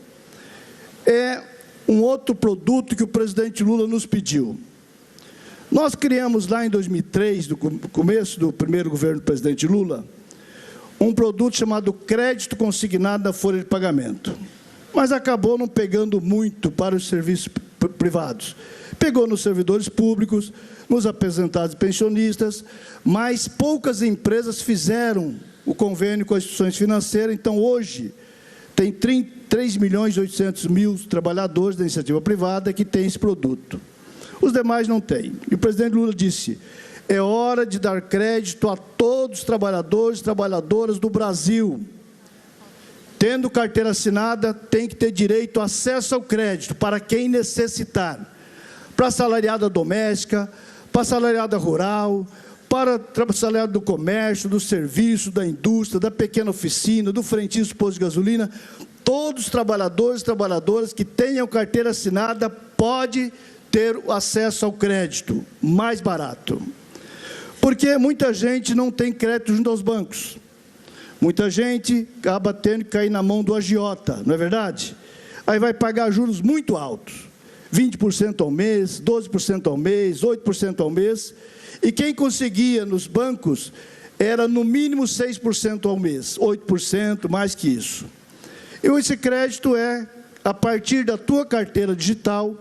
é um outro produto que o presidente Lula nos pediu. Nós criamos lá em 2003, no começo do primeiro governo do presidente Lula, um produto chamado crédito consignado da folha de pagamento. Mas acabou não pegando muito para os serviços privados. Pegou nos servidores públicos, nos aposentados e pensionistas, mas poucas empresas fizeram o convênio com as instituições financeiras. Então, hoje, tem 3.800.000 trabalhadores da iniciativa privada que têm esse produto. Os demais não têm. E o presidente Lula disse, é hora de dar crédito a todos os trabalhadores e trabalhadoras do Brasil. Tendo carteira assinada, tem que ter direito a acesso ao crédito para quem necessitar. Para assalariada doméstica, para assalariada rural, para assalariado do comércio, do serviço, da indústria, da pequena oficina, do frentista do posto de gasolina, todos os trabalhadores e trabalhadoras que tenham carteira assinada podem ter acesso ao crédito mais barato. Porque muita gente não tem crédito junto aos bancos. Muita gente acaba tendo que cair na mão do agiota, não é verdade? Aí vai pagar juros muito altos, 20% ao mês, 12% ao mês, 8% ao mês, e quem conseguia nos bancos era no mínimo 6% ao mês, 8%, mais que isso. E esse crédito é a partir da tua carteira digital,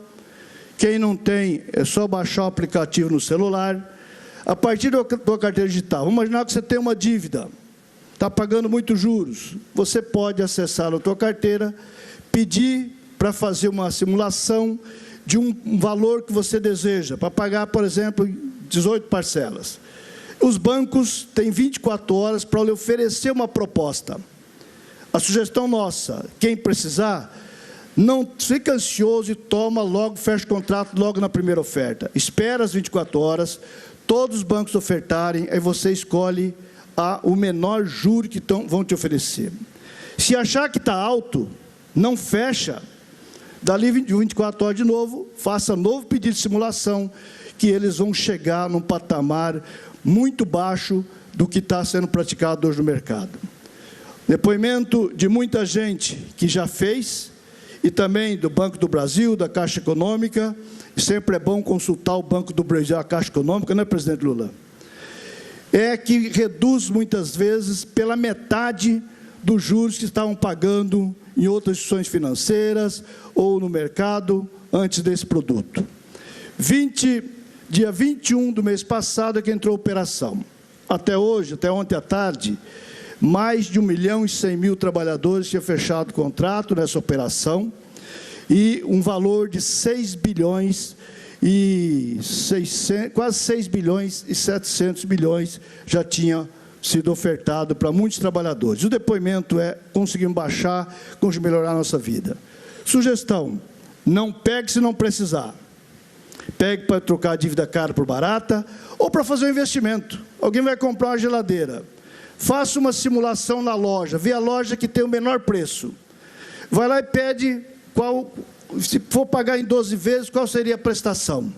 quem não tem é só baixar o aplicativo no celular, a partir da tua carteira digital, vamos imaginar que você tem uma dívida, está pagando muitos juros, você pode acessar a tua carteira, pedir para fazer uma simulação de um valor que você deseja, para pagar, por exemplo, 18 parcelas. Os bancos têm 24 horas para lhe oferecer uma proposta. A sugestão nossa, quem precisar, não fica ansioso e toma logo, fecha o contrato logo na primeira oferta. Espera as 24 horas, todos os bancos ofertarem, aí você escolhe o menor juro que vão te oferecer. Se achar que está alto, não fecha. Dali 24 horas de novo, faça novo pedido de simulação, que eles vão chegar num patamar muito baixo do que está sendo praticado hoje no mercado. Depoimento de muita gente que já fez, e também do Banco do Brasil, da Caixa Econômica, e sempre é bom consultar o Banco do Brasil, a Caixa Econômica, não é, presidente Lula? É que reduz muitas vezes pela metade dos juros que estavam pagando em outras instituições financeiras ou no mercado antes desse produto. Dia 21 do mês passado é que entrou a operação. Até hoje, até ontem à tarde, mais de 1.100.000 trabalhadores tinham fechado o contrato nessa operação e um valor de 6 bilhões e 600, quase 6 bilhões e 700 milhões já tinha sido ofertado para muitos trabalhadores. O depoimento é: conseguimos baixar, conseguimos melhorar a nossa vida. Sugestão: não pegue se não precisar. Pegue para trocar a dívida cara por barata ou para fazer um investimento. Alguém vai comprar uma geladeira. Faça uma simulação na loja, vê a loja que tem o menor preço. Vai lá e pede se for pagar em 12 vezes, qual seria a prestação.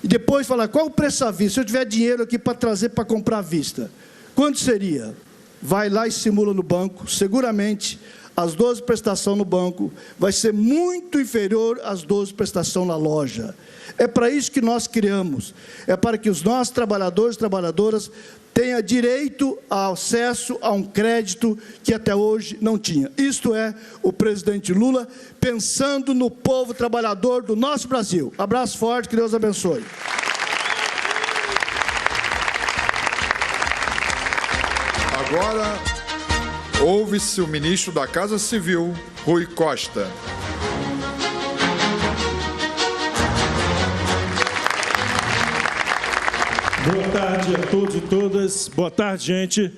E depois fala, qual o preço à vista? Se eu tiver dinheiro aqui para trazer para comprar à vista, quanto seria? Vai lá e simula no banco, seguramente as 12 prestações no banco vai ser muito inferior às 12 prestações na loja. É para isso que nós criamos, é para que os nossos trabalhadores e trabalhadoras tenham direito ao acesso a um crédito que até hoje não tinha. Isto é o presidente Lula pensando no povo trabalhador do nosso Brasil. Abraço forte, que Deus abençoe. Agora, ouve-se o ministro da Casa Civil, Rui Costa. Boa tarde a todos e todas. Boa tarde, gente.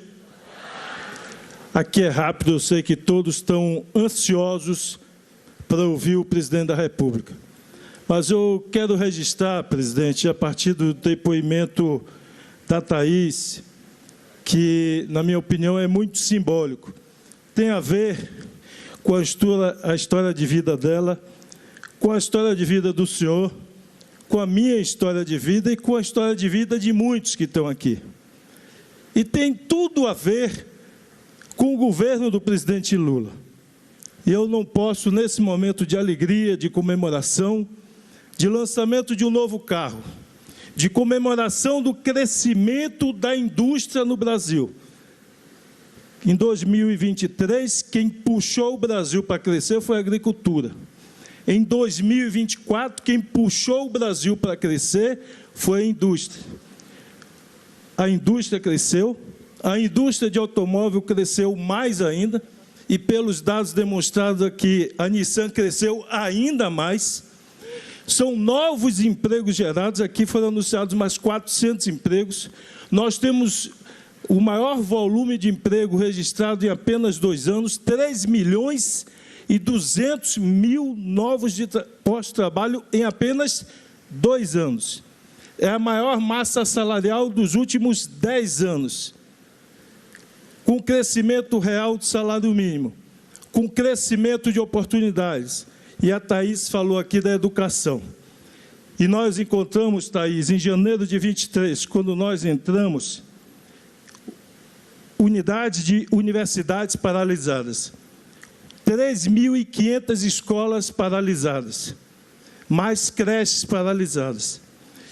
Aqui é rápido, eu sei que todos estão ansiosos para ouvir o presidente da República. Mas eu quero registrar, presidente, a partir do depoimento da Thaís, que, na minha opinião, é muito simbólico. Tem a ver com a história de vida dela, com a história de vida do senhor, com a minha história de vida e com a história de vida de muitos que estão aqui. E tem tudo a ver com o governo do presidente Lula. E eu não posso, nesse momento de alegria, de comemoração, de lançamento de um novo carro, de comemoração do crescimento da indústria no Brasil. Em 2023, quem puxou o Brasil para crescer foi a agricultura. Em 2024, quem puxou o Brasil para crescer foi a indústria. A indústria cresceu, a indústria de automóvel cresceu mais ainda, e pelos dados demonstrados aqui, a Nissan cresceu ainda mais. São novos empregos gerados, aqui foram anunciados mais 400 empregos. Nós temos o maior volume de emprego registrado em apenas 2 anos, 3.200.000 novos postos de trabalho em apenas 2 anos. É a maior massa salarial dos últimos 10 anos. Com crescimento real do salário mínimo, com crescimento de oportunidades. E a Thaís falou aqui da educação. E nós encontramos, Thaís, em janeiro de 23, quando nós entramos, unidades de universidades paralisadas. 3.500 escolas paralisadas, mais creches paralisadas.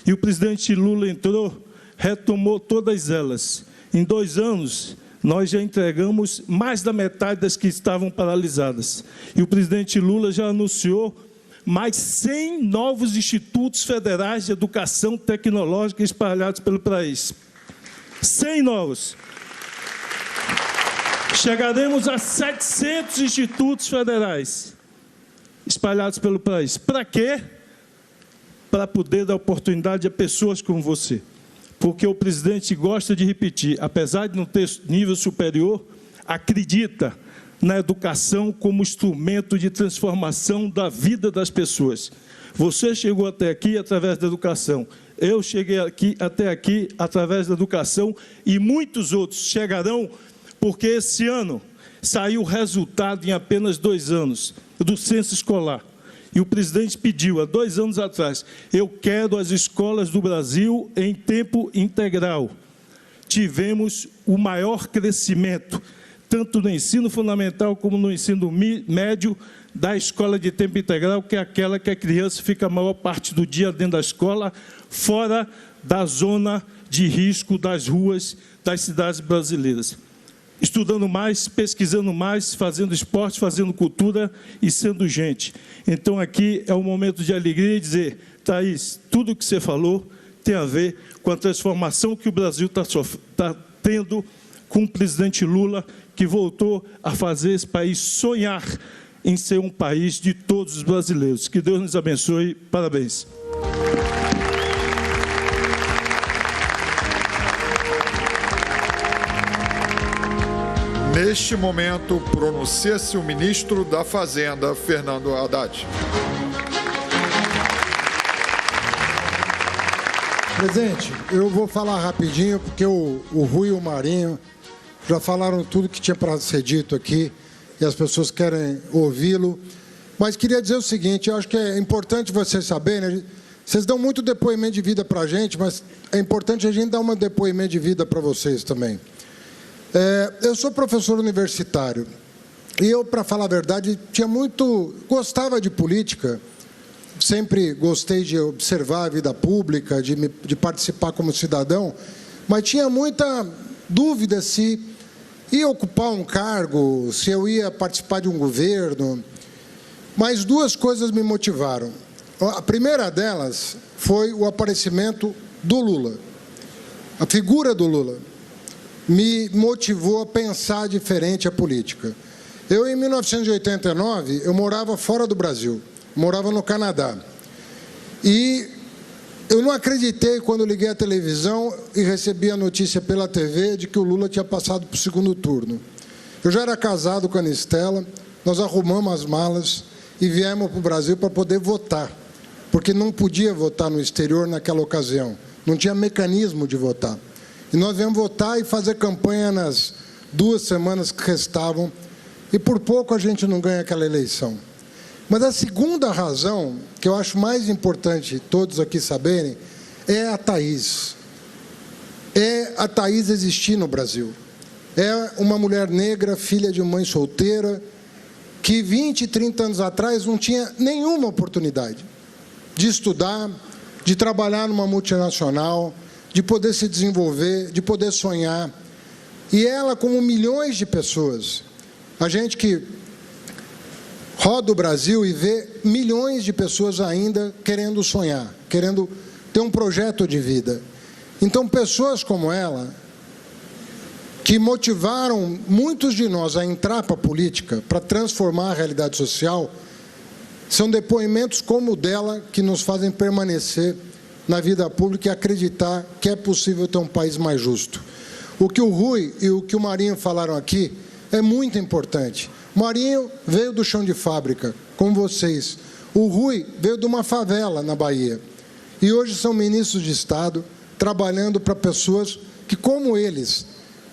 E o presidente Lula entrou, retomou todas elas. Em 2 anos, nós já entregamos mais da metade das que estavam paralisadas. E o presidente Lula já anunciou mais 100 novos institutos federais de educação tecnológica espalhados pelo país. 100 novos. Chegaremos a 700 institutos federais espalhados pelo país. Para quê? Para poder dar oportunidade a pessoas como você. porque o presidente gosta de repetir, apesar de não ter nível superior, acredita na educação como instrumento de transformação da vida das pessoas. Você chegou até aqui através da educação, eu cheguei até aqui através da educação e muitos outros chegarão porque esse ano saiu o resultado em apenas 2 anos do censo escolar. E o presidente pediu, há 2 anos atrás, eu quero as escolas do Brasil em tempo integral. Tivemos o maior crescimento, tanto no ensino fundamental como no ensino médio, da escola de tempo integral, que é aquela que a criança fica a maior parte do dia dentro da escola, fora da zona de risco das ruas das cidades brasileiras. Estudando mais, pesquisando mais, fazendo esporte, fazendo cultura e sendo gente. Então, aqui é um momento de alegria e dizer, Thaís, tudo o que você falou tem a ver com a transformação que o Brasil está tendo com o presidente Lula, que voltou a fazer esse país sonhar em ser um país de todos os brasileiros. Que Deus nos abençoe. Parabéns. Neste momento, pronuncia-se o ministro da Fazenda, Fernando Haddad. Presidente, eu vou falar rapidinho, porque o Rui e o Marinho já falaram tudo que tinha para ser dito aqui, e as pessoas querem ouvi-lo. Mas queria dizer o seguinte, eu acho que é importante vocês saberem, né? Vocês dão muito depoimento de vida para a gente, mas é importante a gente dar um depoimento de vida para vocês também. Eu sou professor universitário e eu, para falar a verdade, gostava de política, sempre gostei de observar a vida pública, de participar como cidadão, mas tinha muita dúvida se ia ocupar um cargo, se eu ia participar de um governo. Mas 2 coisas me motivaram. A primeira delas foi o aparecimento do Lula. A figura do Lula me motivou a pensar diferente a política. Eu, em 1989, eu morava fora do Brasil, morava no Canadá. E eu não acreditei quando liguei a televisão e recebi a notícia pela TV de que o Lula tinha passado para o 2º turno. Eu já era casado com a Anistela, nós arrumamos as malas e viemos para o Brasil para poder votar, porque não podia votar no exterior naquela ocasião, não tinha mecanismo de votar. E nós viemos votar e fazer campanha nas 2 semanas que restavam, e por pouco a gente não ganha aquela eleição. Mas a segunda razão, que eu acho mais importante todos aqui saberem, é a Thaís. É a Thaís existir no Brasil. É uma mulher negra, filha de mãe solteira, que 20, 30 anos atrás não tinha nenhuma oportunidade de estudar, de trabalhar numa multinacional, de poder se desenvolver, de poder sonhar. E ela, como milhões de pessoas, a gente que roda o Brasil e vê milhões de pessoas ainda querendo sonhar, querendo ter um projeto de vida. Então, pessoas como ela, que motivaram muitos de nós a entrar para a política, para transformar a realidade social, são depoimentos como o dela que nos fazem permanecer na vida pública e acreditar que é possível ter um país mais justo. O que o Rui e o que o Marinho falaram aqui é muito importante. O Marinho veio do chão de fábrica, como vocês. O Rui veio de uma favela na Bahia. E hoje são ministros de Estado, trabalhando para pessoas que, como eles,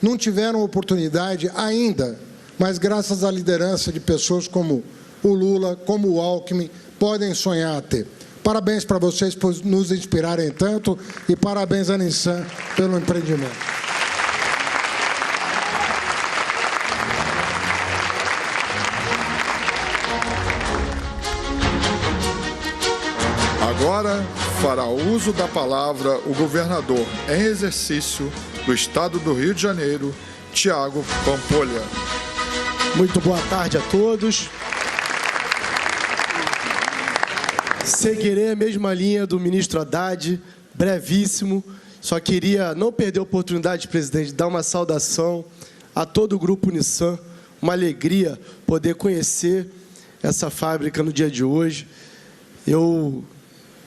não tiveram oportunidade ainda, mas graças à liderança de pessoas como o Lula, como o Alckmin, podem sonhar a ter. Parabéns para vocês por nos inspirarem tanto e parabéns à Nissan pelo empreendimento. Agora fará uso da palavra o governador em exercício do Estado do Rio de Janeiro, Tiago Pampolha. Muito boa tarde a todos. Seguirei a mesma linha do ministro Haddad, brevíssimo. Só queria não perder a oportunidade, presidente, de dar uma saudação a todo o Grupo Nissan. Uma alegria poder conhecer essa fábrica no dia de hoje. Eu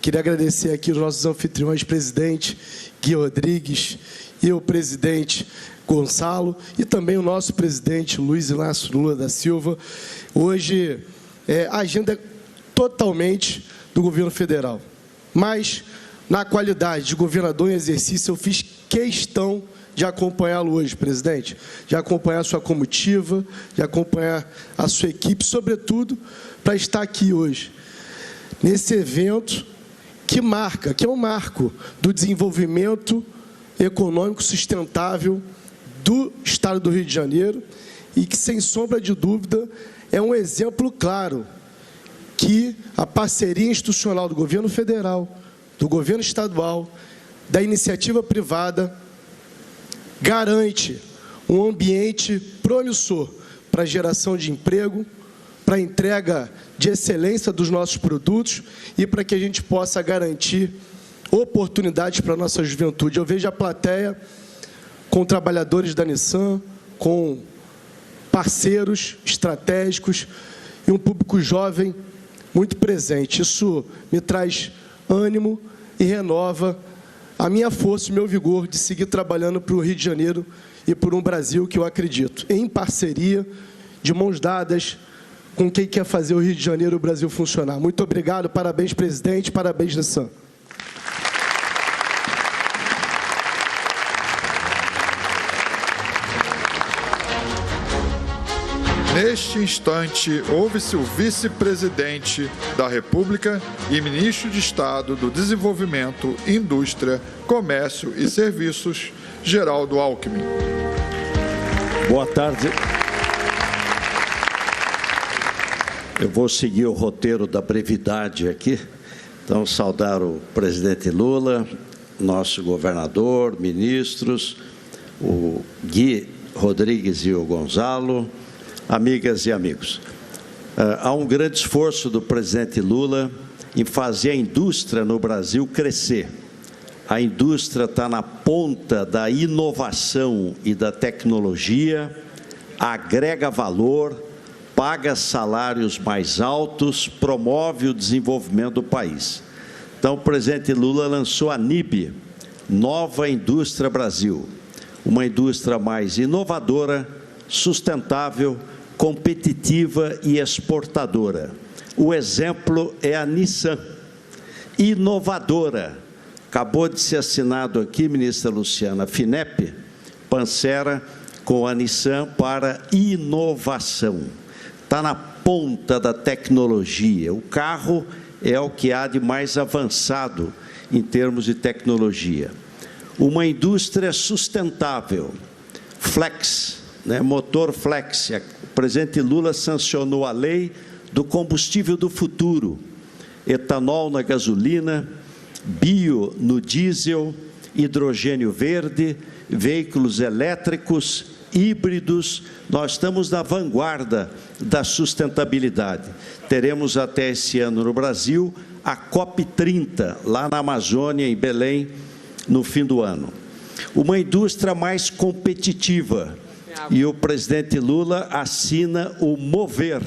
Queria agradecer aqui os nossos anfitriões, presidente Gui Rodrigues e o presidente Gonçalo, e também o nosso presidente Luiz Inácio Lula da Silva. Hoje, a agenda é totalmente do governo federal, mas, na qualidade de governador em exercício, eu fiz questão de acompanhá-lo hoje, presidente, de acompanhar a sua comitiva, de acompanhar a sua equipe, sobretudo para estar aqui hoje, nesse evento que é um marco do desenvolvimento econômico sustentável do Estado do Rio de Janeiro e que, sem sombra de dúvida, é um exemplo claro que a parceria institucional do governo federal, do governo estadual, da iniciativa privada, garante um ambiente promissor para a geração de emprego, para a entrega de excelência dos nossos produtos e para que a gente possa garantir oportunidades para a nossa juventude. Eu vejo a plateia com trabalhadores da Nissan, com parceiros estratégicos e um público jovem muito presente. Isso me traz ânimo e renova a minha força e o meu vigor de seguir trabalhando para o Rio de Janeiro e por um Brasil que eu acredito, em parceria, de mãos dadas, com quem quer fazer o Rio de Janeiro e o Brasil funcionar. Muito obrigado, parabéns, presidente, parabéns, Nissan. Neste instante, ouve-se o vice-presidente da República e ministro de Estado do Desenvolvimento, Indústria, Comércio e Serviços, Geraldo Alckmin. Boa tarde. Eu vou seguir o roteiro da brevidade aqui. Então, saudar o presidente Lula, nosso governador, ministros, o Gui Rodrigues e o Gonçalo, amigas e amigos. Há um grande esforço do presidente Lula em fazer a indústria no Brasil crescer. A indústria está na ponta da inovação e da tecnologia, agrega valor, paga salários mais altos, promove o desenvolvimento do país. Então, o presidente Lula lançou a NIB, Nova Indústria Brasil, uma indústria mais inovadora, sustentável, competitiva e exportadora. O exemplo é a Nissan, inovadora. Acabou de ser assinado aqui, ministra Luciana, FINEP, Pancera, com a Nissan para inovação. Está na ponta da tecnologia. O carro é o que há de mais avançado em termos de tecnologia. Uma indústria sustentável, flex, motor flex. O presidente Lula sancionou a lei do combustível do futuro, etanol na gasolina, bio no diesel, hidrogênio verde, veículos elétricos, híbridos. Nós estamos na vanguarda da sustentabilidade. Teremos até esse ano no Brasil a COP30, lá na Amazônia, em Belém, no fim do ano. Uma indústria mais competitiva. E o presidente Lula assina o MOVER,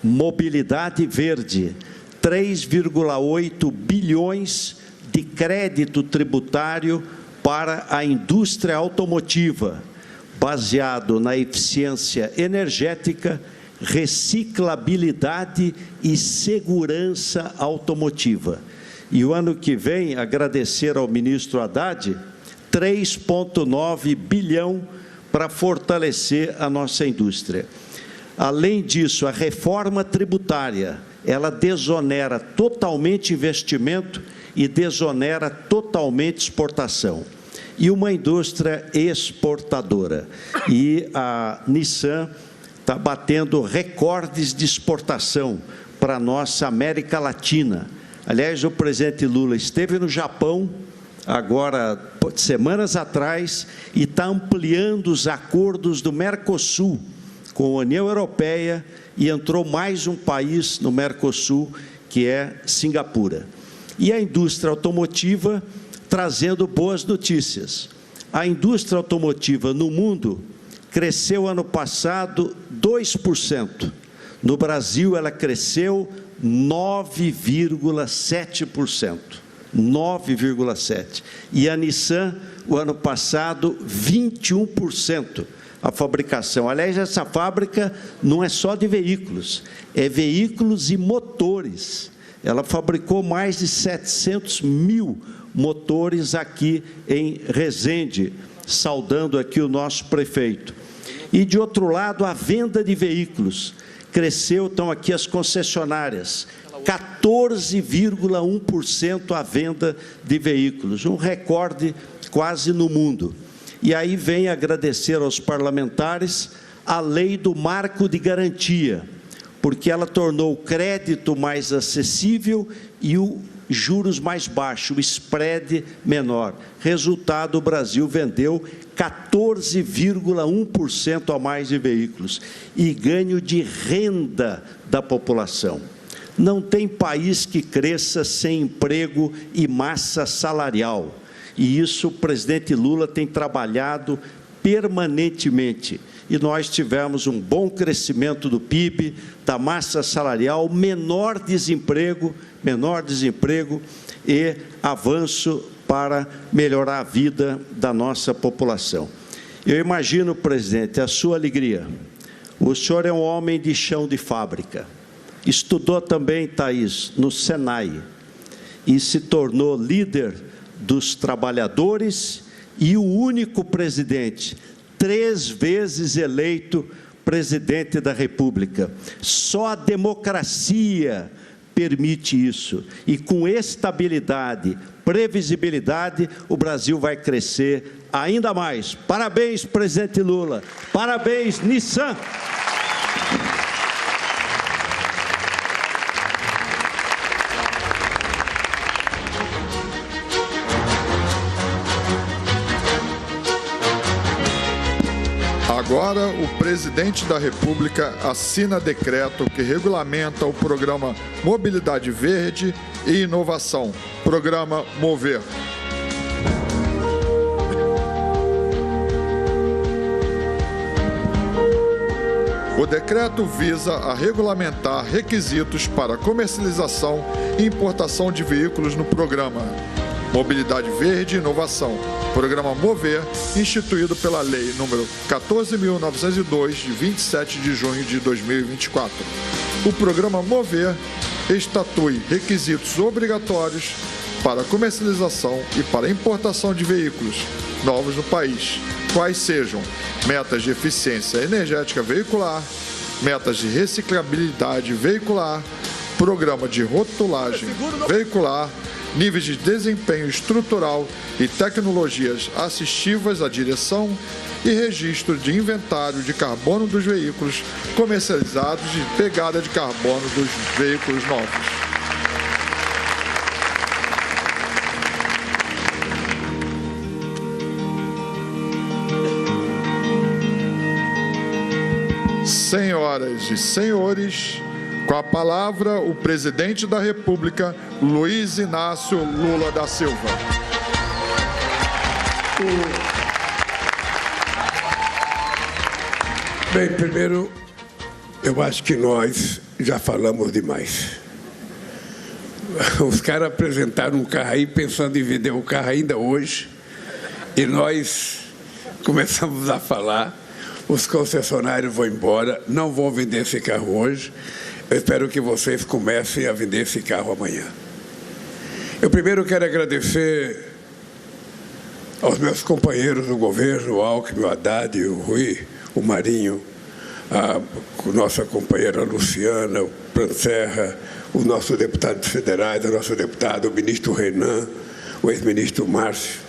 Mobilidade Verde, 3,8 bilhões de crédito tributário para a indústria automotiva, baseado na eficiência energética, reciclabilidade e segurança automotiva. E o ano que vem, agradecer ao ministro Haddad, 3,9 bilhão para fortalecer a nossa indústria. Além disso, a reforma tributária, ela desonera totalmente investimento e desonera totalmente exportação. E uma indústria exportadora. E a Nissan está batendo recordes de exportação para a nossa América Latina. Aliás, o presidente Lula esteve no Japão, agora, semanas atrás, e está ampliando os acordos do Mercosul com a União Europeia, e entrou mais um país no Mercosul, que é Singapura. E a indústria automotiva trazendo boas notícias. A indústria automotiva no mundo cresceu ano passado 2%. No Brasil, ela cresceu 9,7%. 9,7%. E a Nissan, o ano passado, 21%. A fabricação. Aliás, essa fábrica não é só de veículos, é veículos e motores. Ela fabricou mais de 700 mil motores aqui em Resende, saudando aqui o nosso prefeito. E, de outro lado, a venda de veículos cresceu, estão aqui as concessionárias, 14,1% a venda de veículos, um recorde quase no mundo. E aí vem agradecer aos parlamentares a lei do marco de garantia, porque ela tornou o crédito mais acessível e o juros mais baixos, o spread menor. Resultado, o Brasil vendeu 14,1% a mais de veículos e ganho de renda da população. Não tem país que cresça sem emprego e massa salarial. E isso o presidente Lula tem trabalhado permanentemente. E nós tivemos um bom crescimento do PIB, da massa salarial, menor desemprego e avanço para melhorar a vida da nossa população. Eu imagino, presidente, a sua alegria. O senhor é um homem de chão de fábrica. Estudou também, Thaís, no Senai e se tornou líder dos trabalhadores e o único presidente 3 vezes eleito presidente da República. Só a democracia permite isso. E com estabilidade, previsibilidade, o Brasil vai crescer ainda mais. Parabéns, presidente Lula. Parabéns, Nissan. Agora, o presidente da República assina decreto que regulamenta o programa Mobilidade Verde e Inovação, programa MOVER. O decreto visa a regulamentar requisitos para comercialização e importação de veículos no programa Mobilidade Verde e Inovação, programa MOVER, instituído pela Lei nº 14.902, de 27 de junho de 2024. O programa MOVER estatui requisitos obrigatórios para comercialização e para importação de veículos novos no país, quais sejam metas de eficiência energética veicular, metas de reciclabilidade veicular, programa de rotulagem veicular, níveis de desempenho estrutural e tecnologias assistivas à direção e registro de inventário de carbono dos veículos comercializados e pegada de carbono dos veículos novos. Senhoras e senhores, com a palavra, o presidente da República, Luiz Inácio Lula da Silva. Bem, primeiro, eu acho que nós já falamos demais. Os caras apresentaram um carro aí pensando em vender o carro ainda hoje, e nós começamos a falar, os concessionários vão embora, não vão vender esse carro hoje. Eu espero que vocês comecem a vender esse carro amanhã. Eu primeiro quero agradecer aos meus companheiros do governo, o Alckmin, o Haddad, o Rui, o Marinho, a nossa companheira Luciana, o Prancerra, os nossos deputados federais, o nosso deputado, o ministro Renan, o ex-ministro Márcio,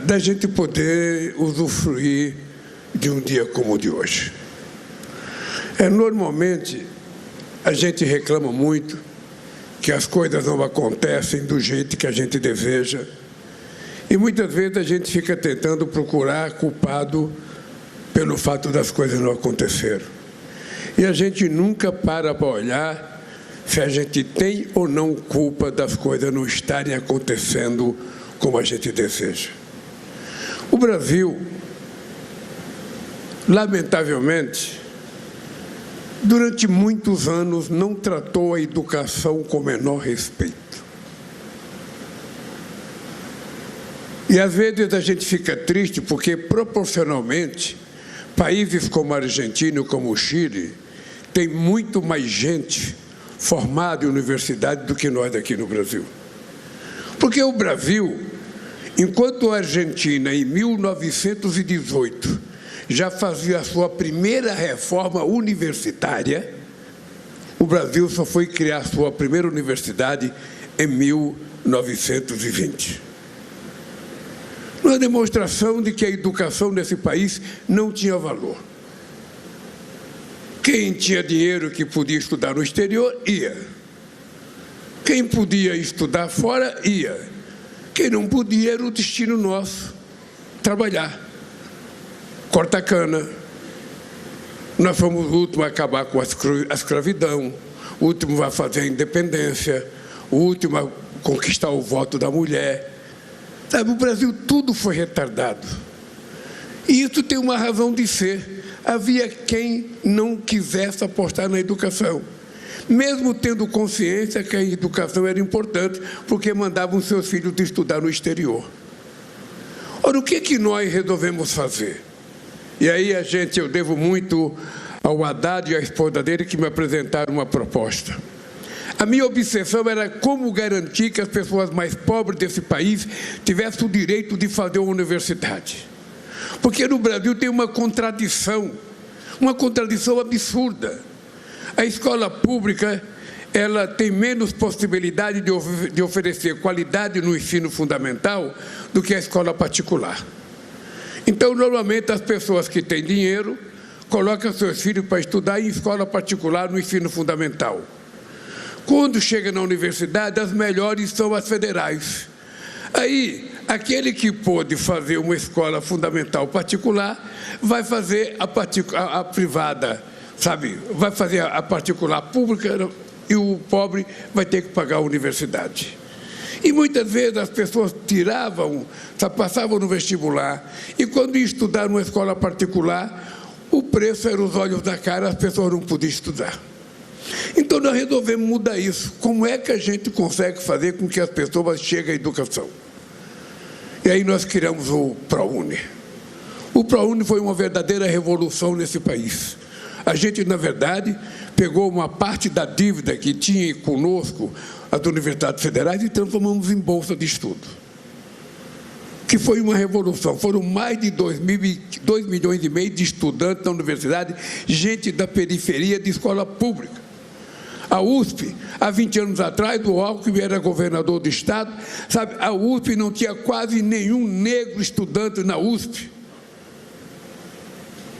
da gente poder usufruir de um dia como o de hoje. Normalmente, a gente reclama muito que as coisas não acontecem do jeito que a gente deseja. E muitas vezes a gente fica tentando procurar culpado pelo fato das coisas não acontecerem. E a gente nunca para olhar se a gente tem ou não culpa das coisas não estarem acontecendo como a gente deseja. O Brasil, lamentavelmente, durante muitos anos, não tratou a educação com o menor respeito. E, às vezes, a gente fica triste porque, proporcionalmente, países como a Argentina e como o Chile têm muito mais gente formada em universidade do que nós aqui no Brasil. Porque o Brasil, enquanto a Argentina, em 1918, já fazia a sua primeira reforma universitária, o Brasil só foi criar a sua primeira universidade em 1920. Uma demonstração de que a educação nesse país não tinha valor. Quem tinha dinheiro que podia estudar no exterior, ia. Quem podia estudar fora, ia. Quem não podia, era o destino nosso, trabalhar. Corta cana. Nós fomos o último a acabar com a escravidão, o último a fazer a independência, o último a conquistar o voto da mulher. Sabe, o Brasil tudo foi retardado. E isso tem uma razão de ser. Havia quem não quisesse apostar na educação, mesmo tendo consciência que a educação era importante, porque mandavam seus filhos estudar no exterior. Ora, o que nós resolvemos fazer? E aí eu devo muito ao Haddad e à esposa dele que me apresentaram uma proposta. A minha obsessão era como garantir que as pessoas mais pobres desse país tivessem o direito de fazer uma universidade. Porque no Brasil tem uma contradição absurda. A escola pública, ela tem menos possibilidade de oferecer qualidade no ensino fundamental do que a escola particular. Então, normalmente, as pessoas que têm dinheiro colocam seus filhos para estudar em escola particular no ensino fundamental. Quando chega na universidade, as melhores são as federais. Aí, aquele que pôde fazer uma escola fundamental particular, vai fazer a privada, sabe? Vai fazer a particular pública e o pobre vai ter que pagar a universidade. E muitas vezes as pessoas passavam no vestibular, e quando iam estudar numa escola particular, o preço era os olhos da cara, as pessoas não podiam estudar. Então nós resolvemos mudar isso. Como é que a gente consegue fazer com que as pessoas cheguem à educação? E aí nós criamos o ProUni. O ProUni foi uma verdadeira revolução nesse país. A gente, na verdade, pegou uma parte da dívida que tinha conosco as universidades federais e transformamos em bolsa de estudo. Que foi uma revolução. Foram mais de 2 milhões e meio de estudantes na universidade, gente da periferia de escola pública. A USP, há 20 anos atrás, o Alckmin era governador do estado, sabe, a USP não tinha quase nenhum negro estudante na USP.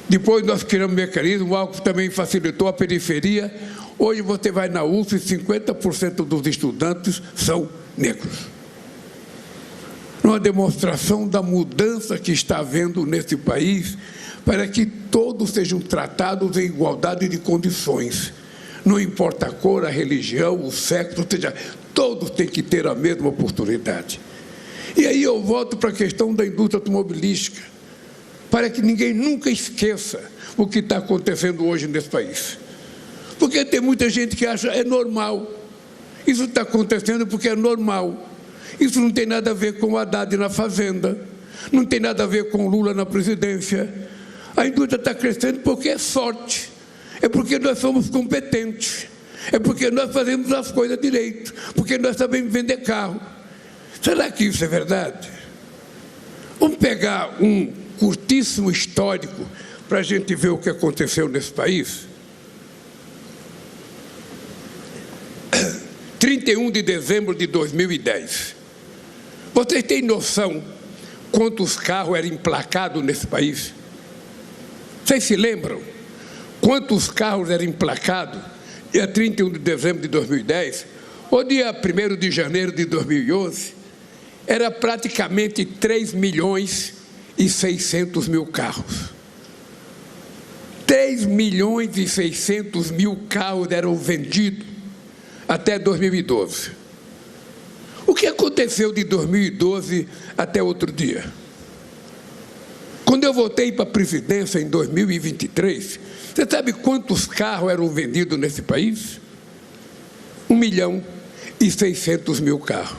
Depois nós criamos um mecanismo, o Alckmin também facilitou a periferia. Hoje você vai na USP, 50% dos estudantes são negros. Uma demonstração da mudança que está havendo nesse país para que todos sejam tratados em igualdade de condições. Não importa a cor, a religião, o sexo, ou seja, todos têm que ter a mesma oportunidade. E aí eu volto para a questão da indústria automobilística, para que ninguém nunca esqueça o que está acontecendo hoje nesse país. Porque tem muita gente que acha é normal. Isso está acontecendo porque é normal. Isso não tem nada a ver com o Haddad na Fazenda, não tem nada a ver com o Lula na presidência. A indústria está crescendo porque é sorte. É porque nós somos competentes, é porque nós fazemos as coisas direito, porque nós sabemos vender carro. Será que isso é verdade? Vamos pegar um curtíssimo histórico para a gente ver o que aconteceu nesse país. 31 de dezembro de 2010. Vocês têm noção quantos carros eram emplacados nesse país? Vocês se lembram? Quantos carros eram emplacados dia 31 de dezembro de 2010, ou dia 1º de janeiro de 2011, era praticamente 3.600.000 carros. 3.600.000 carros eram vendidos até 2012. O que aconteceu de 2012 até outro dia? Quando eu voltei para a presidência em 2023, você sabe quantos carros eram vendidos nesse país? 1.600.000 carros.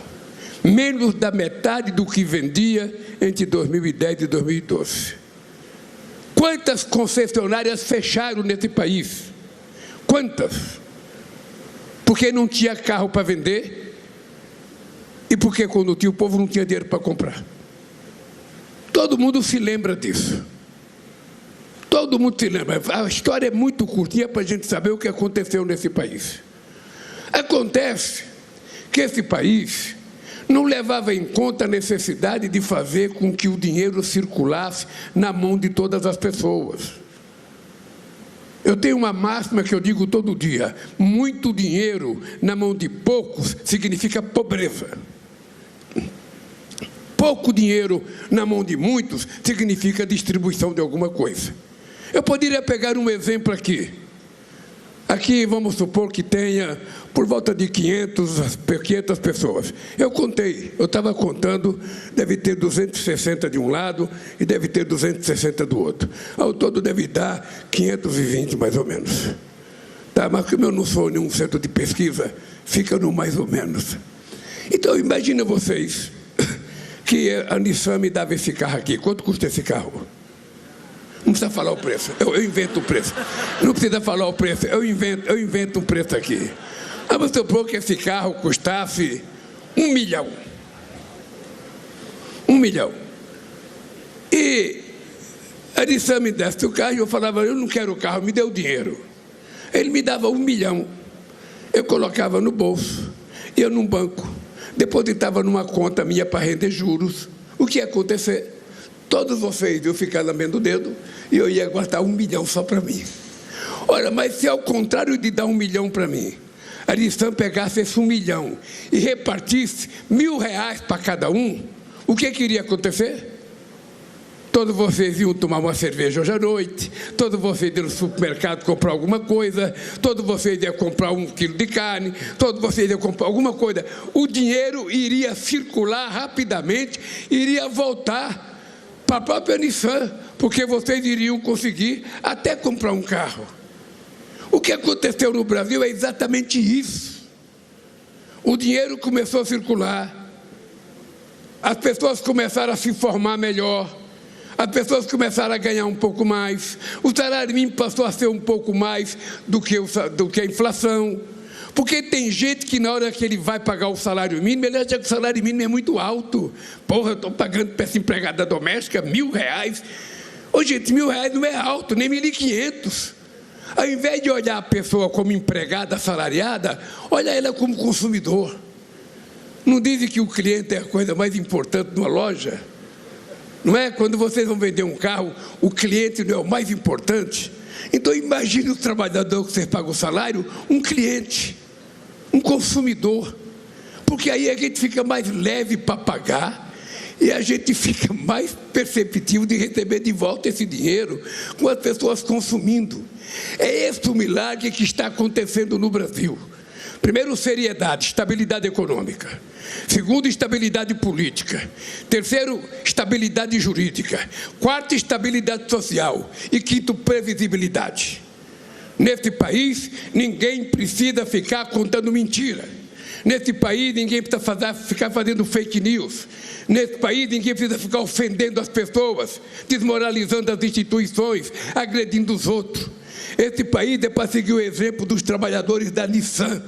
Menos da metade do que vendia entre 2010 e 2012. Quantas concessionárias fecharam nesse país? Quantas? Porque não tinha carro para vender e porque quando tinha o povo não tinha dinheiro para comprar. Todo mundo se lembra disso. Todo mundo se lembra. A história é muito curtinha para a gente saber o que aconteceu nesse país. Acontece que esse país não levava em conta a necessidade de fazer com que o dinheiro circulasse na mão de todas as pessoas. Eu tenho uma máxima que eu digo todo dia: muito dinheiro na mão de poucos significa pobreza. Pouco dinheiro na mão de muitos significa distribuição de alguma coisa. Eu poderia pegar um exemplo aqui. Aqui vamos supor que tenha por volta de 500 pessoas. Eu contei, eu estava contando, deve ter 260 de um lado e deve ter 260 do outro. Ao todo deve dar 520 mais ou menos. Tá, mas como eu não sou nenhum centro de pesquisa, fica no mais ou menos. Então imagina vocês que a Nissan me dava esse carro aqui. Quanto custa esse carro? Não precisa falar o preço, eu invento o preço. Não precisa falar o preço, eu invento um preço aqui. Vamos supor que esse carro custasse 1 milhão. 1 milhão. E a Nissan me desse o carro e eu falava: eu não quero o carro, me dê o dinheiro. Ele me dava 1 milhão. Eu colocava no bolso, ia num banco, depositava numa conta minha para render juros. O que ia acontecer? Todos vocês iam ficar lambendo o dedo e eu ia guardar 1 milhão só para mim. Olha, mas se ao contrário de dar 1 milhão para mim, a Nissan pegasse esse 1 milhão e repartisse R$1.000 para cada um, o que iria acontecer? Todos vocês iam tomar uma cerveja hoje à noite, todos vocês iam no supermercado comprar alguma coisa, todos vocês iam comprar 1 quilo de carne, todos vocês iam comprar alguma coisa. O dinheiro iria circular rapidamente, iria voltar para a própria Nissan, porque vocês iriam conseguir até comprar um carro. O que aconteceu no Brasil é exatamente isso. O dinheiro começou a circular, as pessoas começaram a se formar melhor, as pessoas começaram a ganhar um pouco mais, o salário mínimo passou a ser um pouco mais do que a inflação, porque tem gente que na hora que ele vai pagar o salário mínimo, ele acha que o salário mínimo é muito alto. Porra, eu estou pagando para essa empregada doméstica R$1.000. Ô, gente, R$1.000 não é alto, nem 1.500. Ao invés de olhar a pessoa como empregada assalariada, olha ela como consumidor. Não dizem que o cliente é a coisa mais importante numa loja? Não é? Quando vocês vão vender um carro, o cliente não é o mais importante? Então imagine o trabalhador que você paga o salário, um cliente, um consumidor. Porque aí a gente fica mais leve para pagar e a gente fica mais perceptivo de receber de volta esse dinheiro com as pessoas consumindo. É esse o milagre que está acontecendo no Brasil. Primeiro, seriedade, estabilidade econômica. Segundo, estabilidade política. Terceiro, estabilidade jurídica. Quarto, estabilidade social. E quinto, previsibilidade. Nesse país, ninguém precisa ficar contando mentira. Nesse país, ninguém precisa ficar fazendo fake news. Nesse país, ninguém precisa ficar ofendendo as pessoas, desmoralizando as instituições, agredindo os outros. Esse país é para seguir o exemplo dos trabalhadores da Nissan.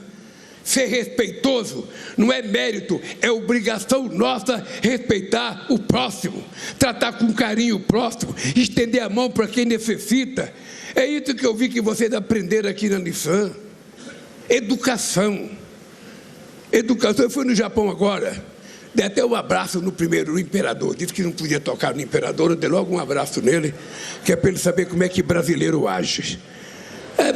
Ser respeitoso não é mérito, é obrigação nossa respeitar o próximo, tratar com carinho o próximo, estender a mão para quem necessita. É isso que eu vi que vocês aprenderam aqui na Nissan. Educação. Educação. Eu fui no Japão agora, dei até um abraço no imperador. Disse que não podia tocar no imperador, eu dei logo um abraço nele, que é para ele saber como é que brasileiro age.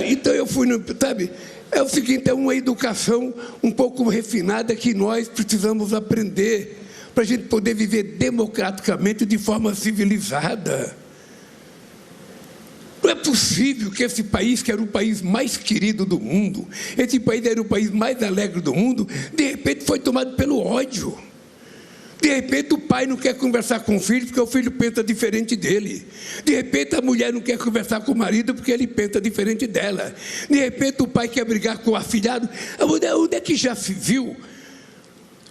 Então eu fui, sabe, é o seguinte, é uma educação um pouco refinada que nós precisamos aprender para a gente poder viver democraticamente de forma civilizada. Não é possível que esse país, que era o país mais querido do mundo, esse país era o país mais alegre do mundo, de repente foi tomado pelo ódio. De repente o pai não quer conversar com o filho porque o filho pensa diferente dele. De repente a mulher não quer conversar com o marido porque ele pensa diferente dela. De repente o pai quer brigar com o afilhado. Onde é que já se viu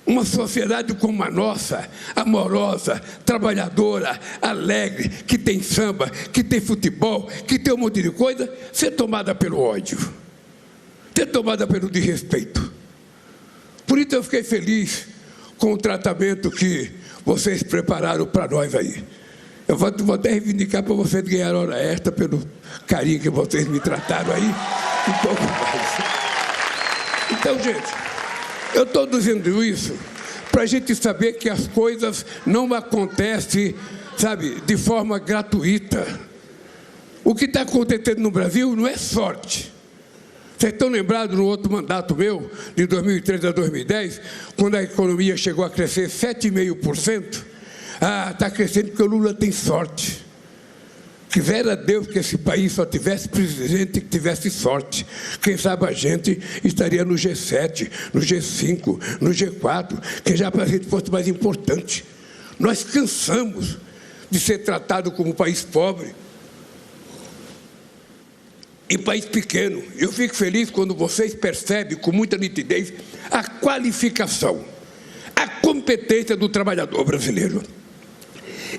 uma sociedade como a nossa, amorosa, trabalhadora, alegre, que tem samba, que tem futebol, que tem um monte de coisa, ser tomada pelo ódio, ser tomada pelo desrespeito? Por isso eu fiquei feliz com o tratamento que vocês prepararam para nós aí. Eu vou até reivindicar para vocês ganhar hora extra pelo carinho que vocês me trataram aí, um pouco mais. Então, gente, eu estou dizendo isso para a gente saber que as coisas não acontecem, sabe, de forma gratuita. O que está acontecendo no Brasil não é sorte. Vocês estão lembrados no outro mandato meu, de 2003 a 2010, quando a economia chegou a crescer 7,5%? Está crescendo porque o Lula tem sorte. Quisera Deus que esse país só tivesse presidente que tivesse sorte. Quem sabe a gente estaria no G7, no G5, no G4, que já para a gente fosse mais importante. Nós cansamos de ser tratado como país pobre e país pequeno. Eu fico feliz quando vocês percebem com muita nitidez a qualificação, a competência do trabalhador brasileiro.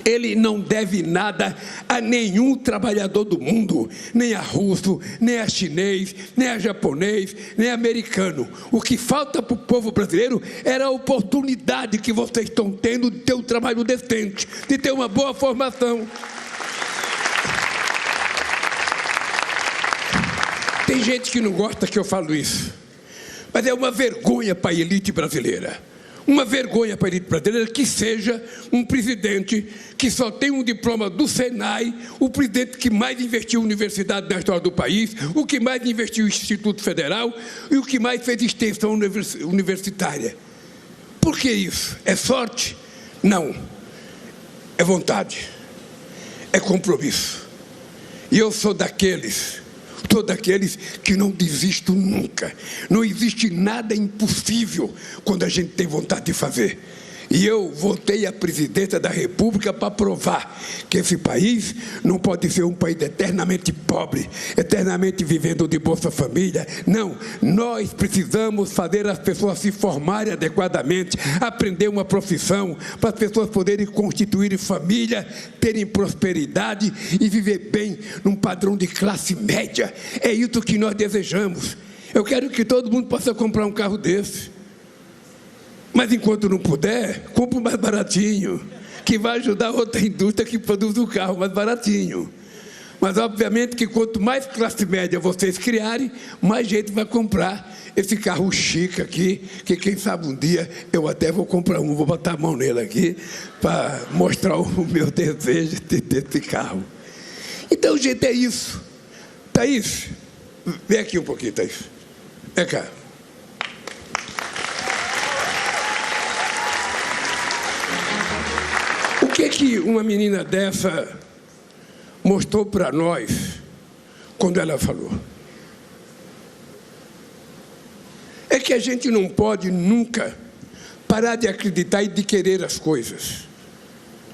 Ele não deve nada a nenhum trabalhador do mundo, nem a russo, nem a chinês, nem a japonês, nem a americano. O que falta para o povo brasileiro era a oportunidade que vocês estão tendo de ter um trabalho decente, de ter uma boa formação. Tem gente que não gosta que eu falo isso, mas é uma vergonha para a elite brasileira. Uma vergonha para a elite brasileira que seja um presidente que só tem um diploma do Senai, o presidente que mais investiu em universidade na história do país, o que mais investiu em Instituto Federal e o que mais fez extensão universitária. Por que isso? É sorte? Não. É vontade. É compromisso. E eu sou daqueles que não desistem nunca. Não existe nada impossível quando a gente tem vontade de fazer. E eu voltei à presidência da República para provar que esse país não pode ser um país eternamente pobre, eternamente vivendo de Bolsa Família. Não, nós precisamos fazer as pessoas se formarem adequadamente, aprender uma profissão, para as pessoas poderem constituir família, terem prosperidade e viver bem num padrão de classe média. É isso que nós desejamos. Eu quero que todo mundo possa comprar um carro desse. Mas enquanto não puder, compre o mais baratinho, que vai ajudar outra indústria que produz o carro mais baratinho. Mas, obviamente, que quanto mais classe média vocês criarem, mais gente vai comprar esse carro chique aqui, que quem sabe um dia eu até vou comprar um, vou botar a mão nele aqui, para mostrar o meu desejo de ter esse carro. Então, gente, é isso. Thaís, vem aqui um pouquinho, Thaís. Vem cá. O que uma menina dessa mostrou para nós quando ela falou? É que a gente não pode nunca parar de acreditar e de querer as coisas.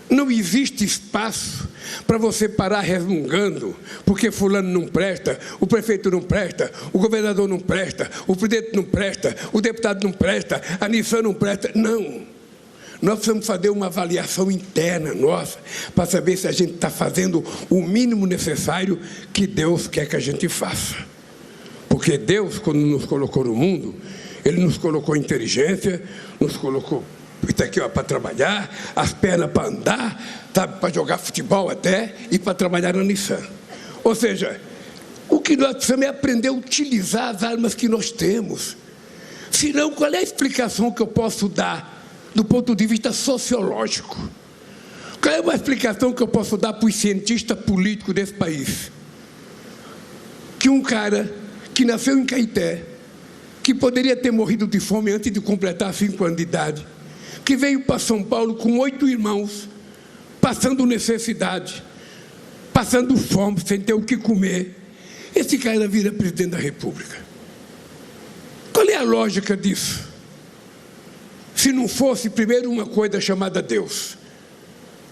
Não existe espaço para você parar resmungando, porque fulano não presta, o prefeito não presta, o governador não presta, o presidente não presta, o deputado não presta, a Nissan não presta. Não. Nós precisamos fazer uma avaliação interna nossa para saber se a gente está fazendo o mínimo necessário que Deus quer que a gente faça. Porque Deus, quando nos colocou no mundo, Ele nos colocou inteligência, nos colocou isso aqui para trabalhar, as pernas para andar, sabe, para jogar futebol até e para trabalhar na Nissan. Ou seja, o que nós precisamos é aprender a utilizar as armas que nós temos. Senão, qual é a explicação que eu posso dar do ponto de vista sociológico? Qual é uma explicação que eu posso dar para os cientistas políticos desse país? Que um cara que nasceu em Caeté, que poderia ter morrido de fome antes de completar 5 anos de idade, que veio para São Paulo com 8 irmãos, passando necessidade, passando fome, sem ter o que comer, esse cara vira presidente da República. Qual é a lógica disso? se não fosse primeiro uma coisa chamada Deus,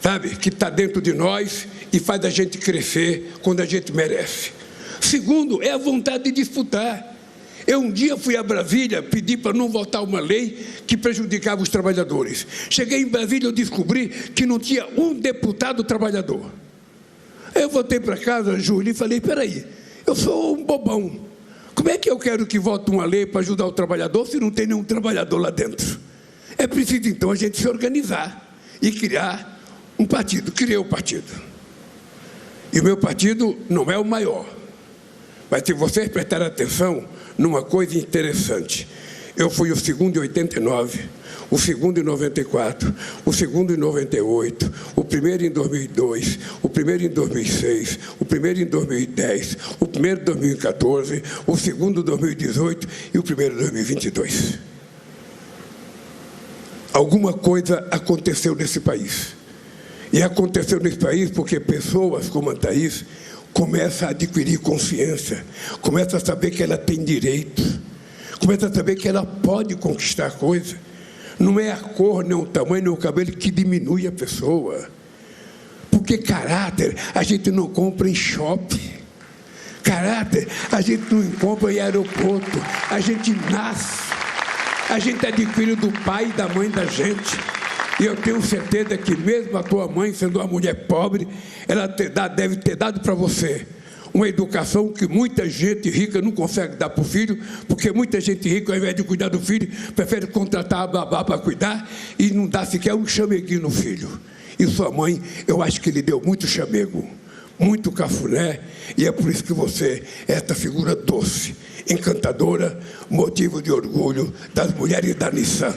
sabe, que está dentro de nós e faz a gente crescer quando a gente merece. Segundo, é a vontade de disputar. Eu um dia fui a Brasília, pedi para não votar uma lei que prejudicava os trabalhadores. Cheguei em Brasília, eu descobri que não tinha um deputado trabalhador. Aí eu voltei para casa, Júlio, e falei, peraí, eu sou um bobão. Como é que eu quero que vote uma lei para ajudar o trabalhador se não tem nenhum trabalhador lá dentro? É preciso, então, a gente se organizar e criar um partido. Criei o partido. E o meu partido não é o maior. Mas se vocês prestarem atenção numa coisa interessante, eu fui o segundo em 89, o segundo em 94, o segundo em 98, o primeiro em 2002, o primeiro em 2006, o primeiro em 2010, o primeiro em 2014, o segundo em 2018 e o primeiro em 2022. Alguma coisa aconteceu nesse país. E aconteceu nesse país porque pessoas como a Thaís começam a adquirir consciência, começam a saber que ela tem direito, começam a saber que ela pode conquistar coisa. Não é a cor, nem o tamanho, nem o cabelo que diminui a pessoa. Porque caráter a gente não compra em shopping. Caráter a gente não compra em aeroporto. A gente nasce. A gente adquire do pai e da mãe da gente. E eu tenho certeza que mesmo a tua mãe, sendo uma mulher pobre, ela deve ter dado para você uma educação que muita gente rica não consegue dar para o filho, porque muita gente rica, ao invés de cuidar do filho, prefere contratar a babá para cuidar e não dá sequer um chameguinho no filho. E sua mãe, eu acho que lhe deu muito chamego, muito cafuné, e é por isso que você é esta figura doce, encantadora, motivo de orgulho das mulheres da Nissan.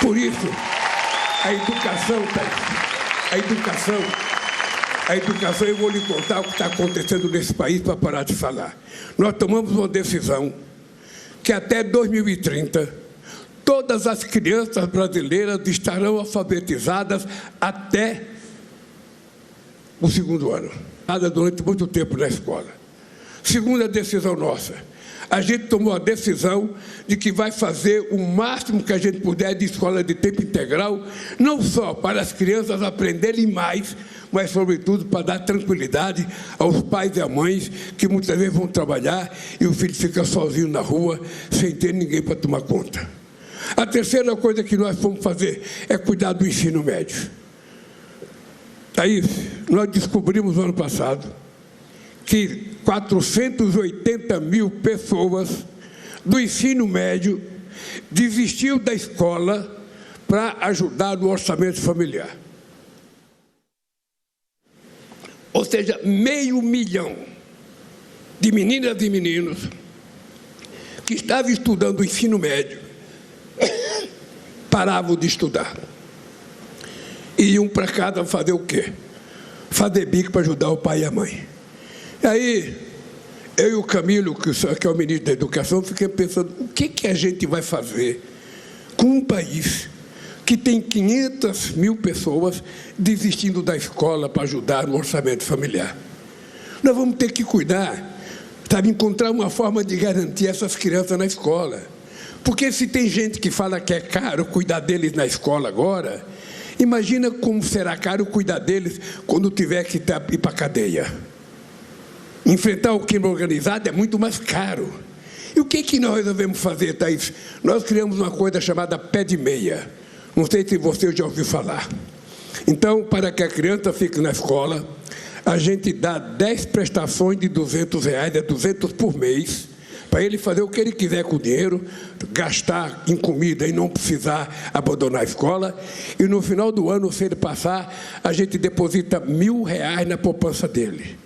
Por isso, a educação, eu vou lhe contar o que está acontecendo nesse país para parar de falar. Nós tomamos uma decisão que até 2030, todas as crianças brasileiras estarão alfabetizadas até o 2º ano. Durante muito tempo na escola. Segunda decisão nossa. A gente tomou a decisão de que vai fazer o máximo que a gente puder de escola de tempo integral, não só para as crianças aprenderem mais, mas, sobretudo, para dar tranquilidade aos pais e às mães que muitas vezes vão trabalhar e o filho fica sozinho na rua, sem ter ninguém para tomar conta. A terceira coisa que nós vamos fazer é cuidar do ensino médio. Aí, nós descobrimos no ano passado que 480 mil pessoas do ensino médio desistiu da escola para ajudar no orçamento familiar. Ou seja, 500 mil de meninas e meninos que estavam estudando o ensino médio paravam de estudar. E iam para casa fazer o quê? Fazer bico para ajudar o pai e a mãe. E aí, eu e o Camilo, que é o ministro da Educação, fiquei pensando, o que a gente vai fazer com um país que tem 500 mil pessoas desistindo da escola para ajudar no orçamento familiar? Nós vamos ter que cuidar, sabe, encontrar uma forma de garantir essas crianças na escola. Porque se tem gente que fala que é caro cuidar deles na escola agora, imagina como será caro cuidar deles quando tiver que ir para a cadeia. Enfrentar o crime organizado é muito mais caro. E o que nós resolvemos fazer, Thaís? Nós criamos uma coisa chamada pé de meia. Não sei se você já ouviu falar. Então, para que a criança fique na escola, a gente dá 10 prestações de R$200, é 200 por mês, para ele fazer o que ele quiser com o dinheiro, gastar em comida e não precisar abandonar a escola. E no final do ano, se ele passar, a gente deposita R$1.000 na poupança dele.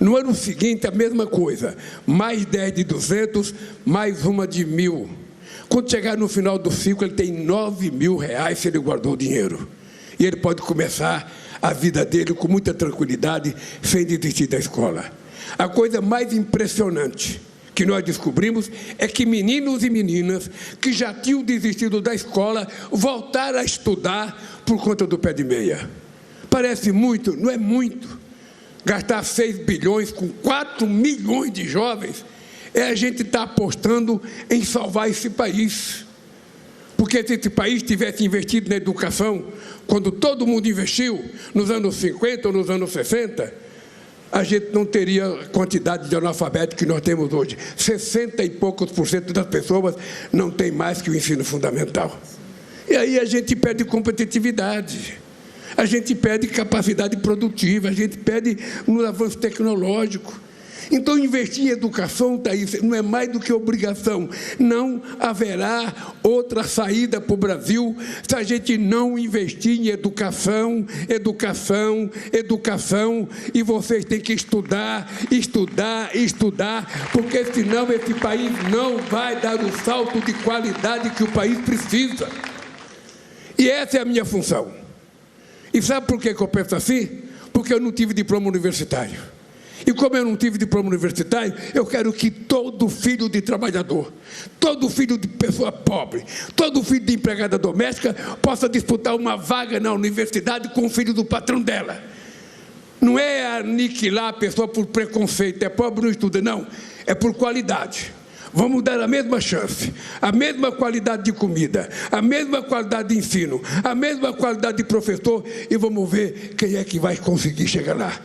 No ano seguinte, a mesma coisa, mais 10 de 200, mais uma de 1.000. Quando chegar no final do ciclo, ele tem R$9.000 se ele guardou o dinheiro. E ele pode começar a vida dele com muita tranquilidade, sem desistir da escola. A coisa mais impressionante que nós descobrimos é que meninos e meninas que já tinham desistido da escola voltaram a estudar por conta do pé de meia. Parece muito, não é muito. Gastar 6 bilhões com 4 milhões de jovens, a gente está apostando em salvar esse país. Porque se esse país tivesse investido na educação, quando todo mundo investiu, nos anos 50 ou nos anos 60, a gente não teria a quantidade de analfabetos que nós temos hoje. 60 e poucos % das pessoas não têm mais que o ensino fundamental. E aí a gente perde competitividade, a gente perde capacidade produtiva, a gente perde no avanço tecnológico. Então, investir em educação, Thaís, não é mais do que obrigação. Não haverá outra saída para o Brasil se a gente não investir em educação, educação, educação. E vocês têm que estudar, estudar, estudar, porque senão esse país não vai dar o salto de qualidade que o país precisa. E essa é a minha função. E sabe por que eu penso assim? Porque eu não tive diploma universitário. E como eu não tive diploma universitário, eu quero que todo filho de trabalhador, todo filho de pessoa pobre, todo filho de empregada doméstica possa disputar uma vaga na universidade com o filho do patrão dela. Não é aniquilar a pessoa por preconceito, é pobre não estuda, não. É por qualidade. Vamos dar a mesma chance, a mesma qualidade de comida, a mesma qualidade de ensino, a mesma qualidade de professor e vamos ver quem é que vai conseguir chegar lá.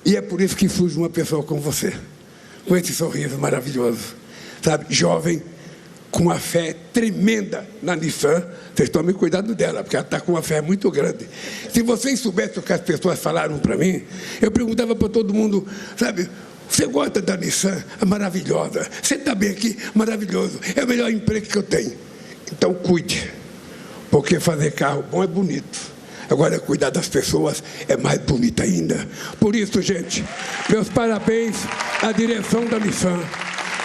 E é por isso que surge uma pessoa como você, com esse sorriso maravilhoso, sabe, jovem, com uma fé tremenda na Nissan. Vocês tomem cuidado dela, porque ela está com uma fé muito grande. Se vocês soubessem o que as pessoas falaram para mim, eu perguntava para todo mundo, sabe, você gosta da Nissan? É maravilhosa. Você está bem aqui? Maravilhoso. É o melhor emprego que eu tenho. Então cuide, porque fazer carro bom é bonito. Agora, cuidar das pessoas é mais bonito ainda. Por isso, gente, meus parabéns à direção da Nissan.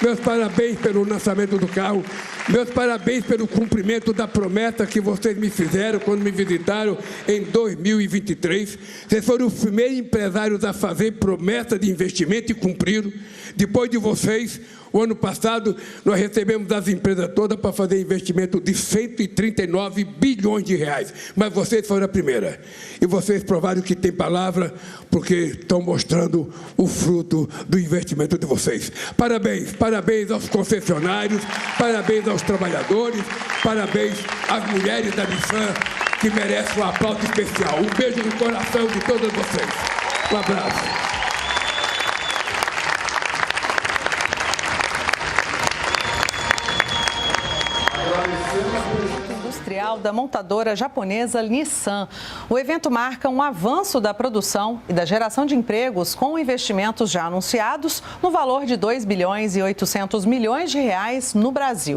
Meus parabéns pelo lançamento do carro. Meus parabéns pelo cumprimento da promessa que vocês me fizeram quando me visitaram em 2023. Vocês foram os primeiros empresários a fazer promessa de investimento e cumpriram. Depois de vocês, o ano passado, nós recebemos as empresas todas para fazer investimento de 139 bilhões de reais. Mas vocês foram a primeira. E vocês provaram que tem palavra, porque estão mostrando o fruto do investimento de vocês. Parabéns, parabéns aos concessionários, parabéns aos trabalhadores, parabéns às mulheres da Nissan, que merecem um aplauso especial. Um beijo no coração de todas vocês. Um abraço. Industrial da montadora japonesa Nissan. O evento marca um avanço da produção e da geração de empregos com investimentos já anunciados no valor de 2 bilhões e 800 milhões de reais no Brasil.